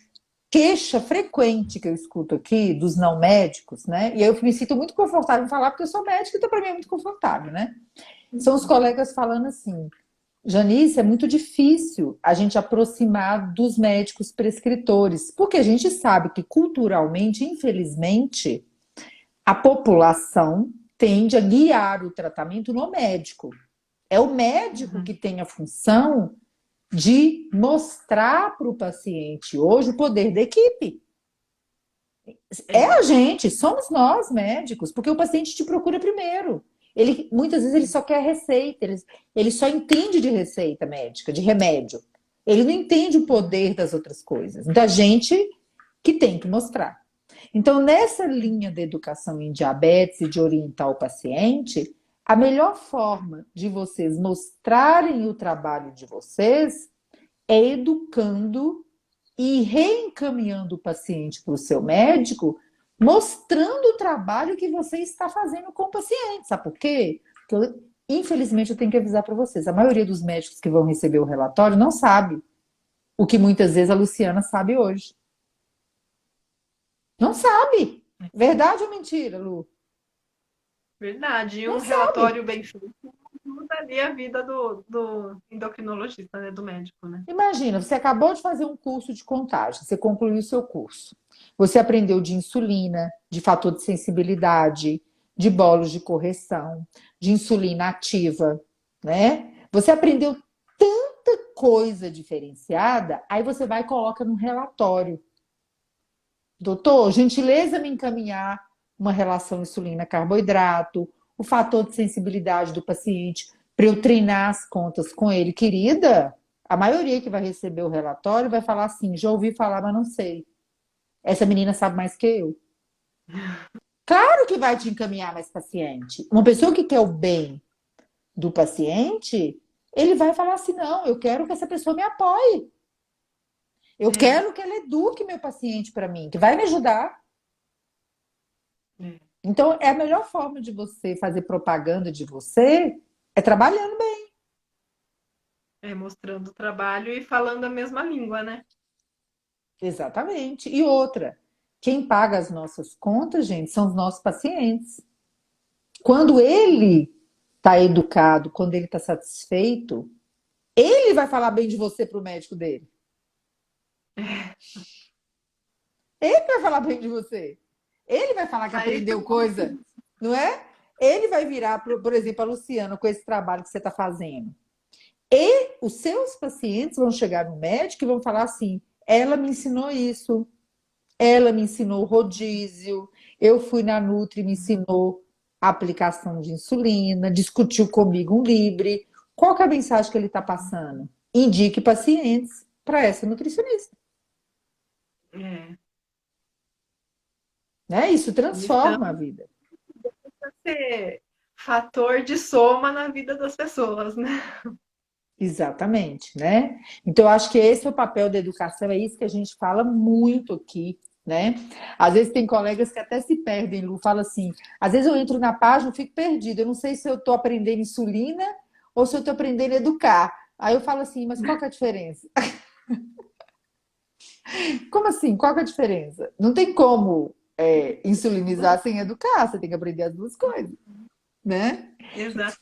Speaker 1: queixa frequente que eu escuto aqui dos não médicos, né? E eu me sinto muito confortável em falar, porque eu sou médica, então para mim é muito confortável, né? São os colegas falando assim: Janice, é muito difícil a gente aproximar dos médicos prescritores, porque a gente sabe que culturalmente, infelizmente, a população tende a guiar o tratamento no médico. É o médico que
Speaker 2: uhum,
Speaker 1: tem a função de mostrar para o paciente hoje o poder da equipe. É
Speaker 2: é,
Speaker 1: a gente, somos nós médicos, porque o paciente te procura primeiro. Ele muitas vezes ele só quer receita, ele só entende de receita médica, de remédio. Ele não entende o
Speaker 2: uhum,
Speaker 1: poder das outras coisas. Da gente que tem que mostrar. Então, nessa linha da educação em diabetes e de orientar o paciente, a melhor forma de vocês mostrarem o trabalho de vocês é educando e reencaminhando o paciente para o seu médico, mostrando o trabalho que você está fazendo com o paciente. Sabe por quê? Porque, infelizmente, eu tenho que avisar para vocês: a maioria dos médicos que vão receber o relatório não sabe o que muitas vezes a Luciana sabe hoje. Não sabe. Verdade ou mentira, Lu?
Speaker 2: verdade. E
Speaker 1: Não
Speaker 2: um
Speaker 1: sabe.
Speaker 2: relatório bem feito mudaria a vida do endocrinologista, né, do médico, né?
Speaker 1: Imagina, você acabou de fazer um curso de contagem, você concluiu o seu curso. Você aprendeu de insulina, de fator de sensibilidade, de bolos de correção, de insulina ativa, né? Você aprendeu tanta coisa diferenciada, aí você vai e coloca num relatório. Doutor, gentileza me encaminhar uma relação insulina-carboidrato, o fator de sensibilidade do paciente, para eu treinar as contas com ele. Querida, a maioria que vai receber o relatório vai falar assim: já ouvi falar, mas não sei. Essa menina sabe mais que eu. Claro que vai te encaminhar mais paciente. Uma pessoa que quer o bem do paciente, ele vai falar assim: não, eu quero que essa pessoa me apoie. Eu
Speaker 2: É,
Speaker 1: quero que ela eduque meu paciente para mim, que vai me ajudar.
Speaker 2: é,
Speaker 1: Então, é a melhor forma de você fazer propaganda de você é trabalhando bem.
Speaker 2: mostrando o trabalho e falando a mesma língua, né?
Speaker 1: Exatamente. E outra, quem paga as nossas contas, gente, são os nossos pacientes. Quando ele está educado, quando ele está satisfeito, ele vai falar bem de você para o médico dele. Ele vai falar bem de você. Ele vai falar que
Speaker 2: Aí
Speaker 1: aprendeu coisa, não é? Ele vai virar, por exemplo, a Luciana com esse trabalho que você está fazendo. E os seus pacientes vão chegar no médico e vão falar assim: ela me ensinou isso, ela me ensinou rodízio, eu fui na Nutri, me ensinou a aplicação de insulina, discutiu comigo um Libre. Qual que é a mensagem que ele está passando? Indique pacientes para essa nutricionista.
Speaker 2: é,
Speaker 1: Né? Isso
Speaker 2: missão
Speaker 1: transforma a vida.
Speaker 2: é ser fator de soma na vida das pessoas, né?
Speaker 1: Exatamente, né? Então, eu acho que esse é o papel da educação, é isso que a gente fala muito aqui, né? Às vezes tem colegas que até se perdem, Lu, fala assim, às vezes eu entro na página e fico perdida, eu não sei se eu estou aprendendo insulina ou se eu estou aprendendo a educar. Aí eu falo assim, mas qual que é a diferença? Como assim? Qual que é a diferença? Não tem como insulinizar sem educar, você tem que aprender as duas coisas, né?
Speaker 2: Exato.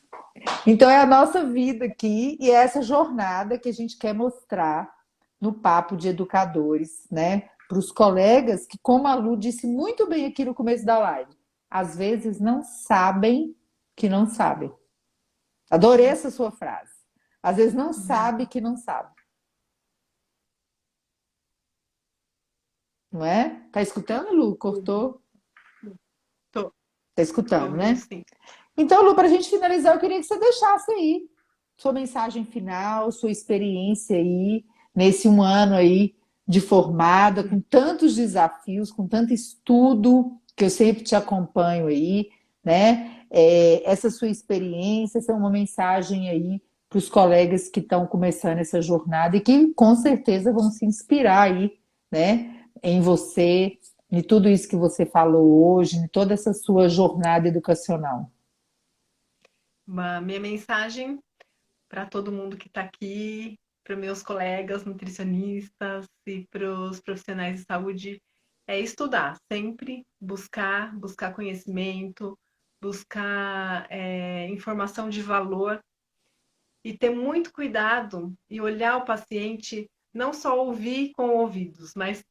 Speaker 1: Então é a nossa vida aqui e é essa jornada que a gente quer mostrar no papo de educadores, né? Para os colegas que, como a Lu disse muito bem aqui no começo da live, às vezes não sabem que não sabem. Adorei essa sua frase. Às vezes não sabe que não sabe, não é? Tá escutando, Lu? Cortou?
Speaker 2: Tô,
Speaker 1: Tá
Speaker 2: tô
Speaker 1: escutando,
Speaker 2: ouvindo
Speaker 1: né?
Speaker 2: sim.
Speaker 1: Então, Lu, para a gente finalizar, eu queria que você deixasse aí sua mensagem final, sua experiência aí, nesse um ano aí de formada, com tantos desafios, com tanto estudo, que eu sempre te acompanho aí, né? Essa sua experiência, essa é uma mensagem aí para os colegas que estão começando essa jornada e que com certeza vão se inspirar aí, né? Em você, em tudo isso que você falou hoje, em toda essa sua jornada educacional.
Speaker 2: Minha mensagem para todo mundo que está aqui, para meus colegas nutricionistas e para os profissionais de saúde, é estudar, sempre buscar conhecimento, buscar informação de valor e ter muito cuidado e olhar o paciente, não só ouvir com ouvidos, mas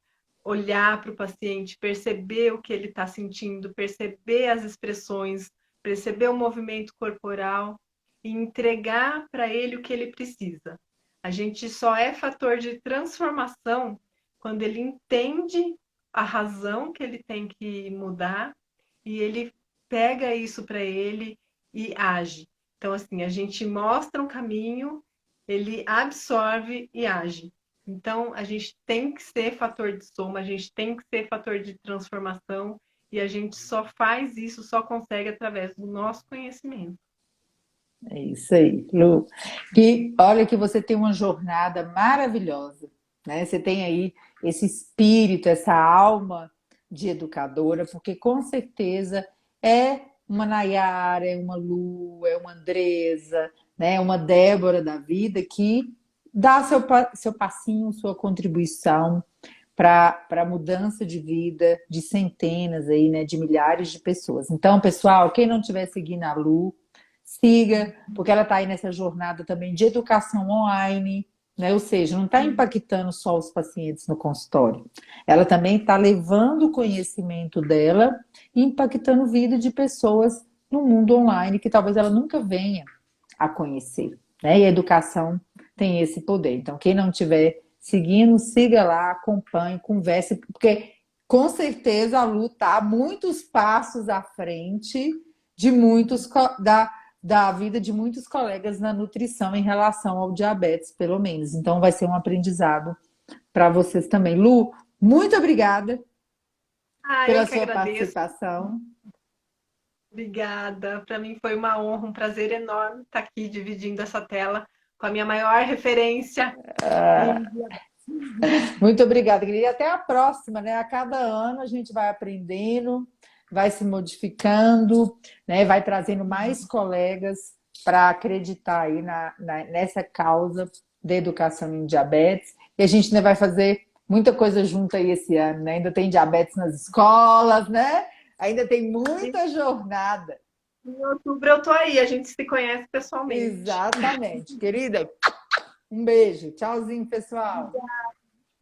Speaker 2: olhar para o paciente, perceber o que ele está sentindo, perceber as expressões, perceber o movimento corporal e entregar para ele o que ele precisa. A gente só é fator de transformação quando ele entende a razão que ele tem que mudar e ele pega isso para ele e age. Então, assim, a gente mostra um caminho, ele absorve e age. Então, a gente tem que ser fator de soma, a gente tem que ser fator de transformação, e a gente só faz isso, só consegue através do nosso conhecimento.
Speaker 1: É isso aí, Lu. Que olha que você tem uma jornada maravilhosa, né? Você tem aí esse espírito, essa alma de educadora, porque com certeza é uma Nayara, é uma Lu, é uma Andresa, né? Uma Débora da vida que dá seu passinho, sua contribuição para a mudança de vida de centenas aí, né? De milhares de pessoas. Então, pessoal, quem não estiver seguindo a Lu, siga, porque ela está aí nessa jornada também de educação online, né? Ou seja, não está impactando só os pacientes no consultório. Ela também está levando o conhecimento dela e impactando a vida de pessoas no mundo online que talvez ela nunca venha a conhecer, né? E a educação tem esse poder. Então, quem não estiver seguindo, siga lá, acompanhe, converse, porque com certeza a Lu está muitos passos à frente de muitos da vida de muitos colegas na nutrição em relação ao diabetes, pelo menos. Então, vai ser um aprendizado para vocês também. Lu, muito obrigada
Speaker 2: Ah, eu
Speaker 1: pela
Speaker 2: que
Speaker 1: sua
Speaker 2: agradeço.
Speaker 1: participação.
Speaker 2: Obrigada. Para mim foi uma honra, um prazer enorme estar aqui dividindo essa tela com a minha maior referência. E
Speaker 1: Muito obrigada, querida. E até a próxima, né? A cada ano a gente vai aprendendo, vai se modificando, né? Vai trazendo mais colegas para acreditar aí nessa causa da educação em diabetes. E a gente ainda vai fazer muita coisa junto aí esse ano, né? Ainda tem diabetes nas escolas, né? Ainda tem muita jornada.
Speaker 2: em outubro eu tô aí, a gente se conhece pessoalmente.
Speaker 1: Exatamente. Querida, um beijo. Tchauzinho, pessoal.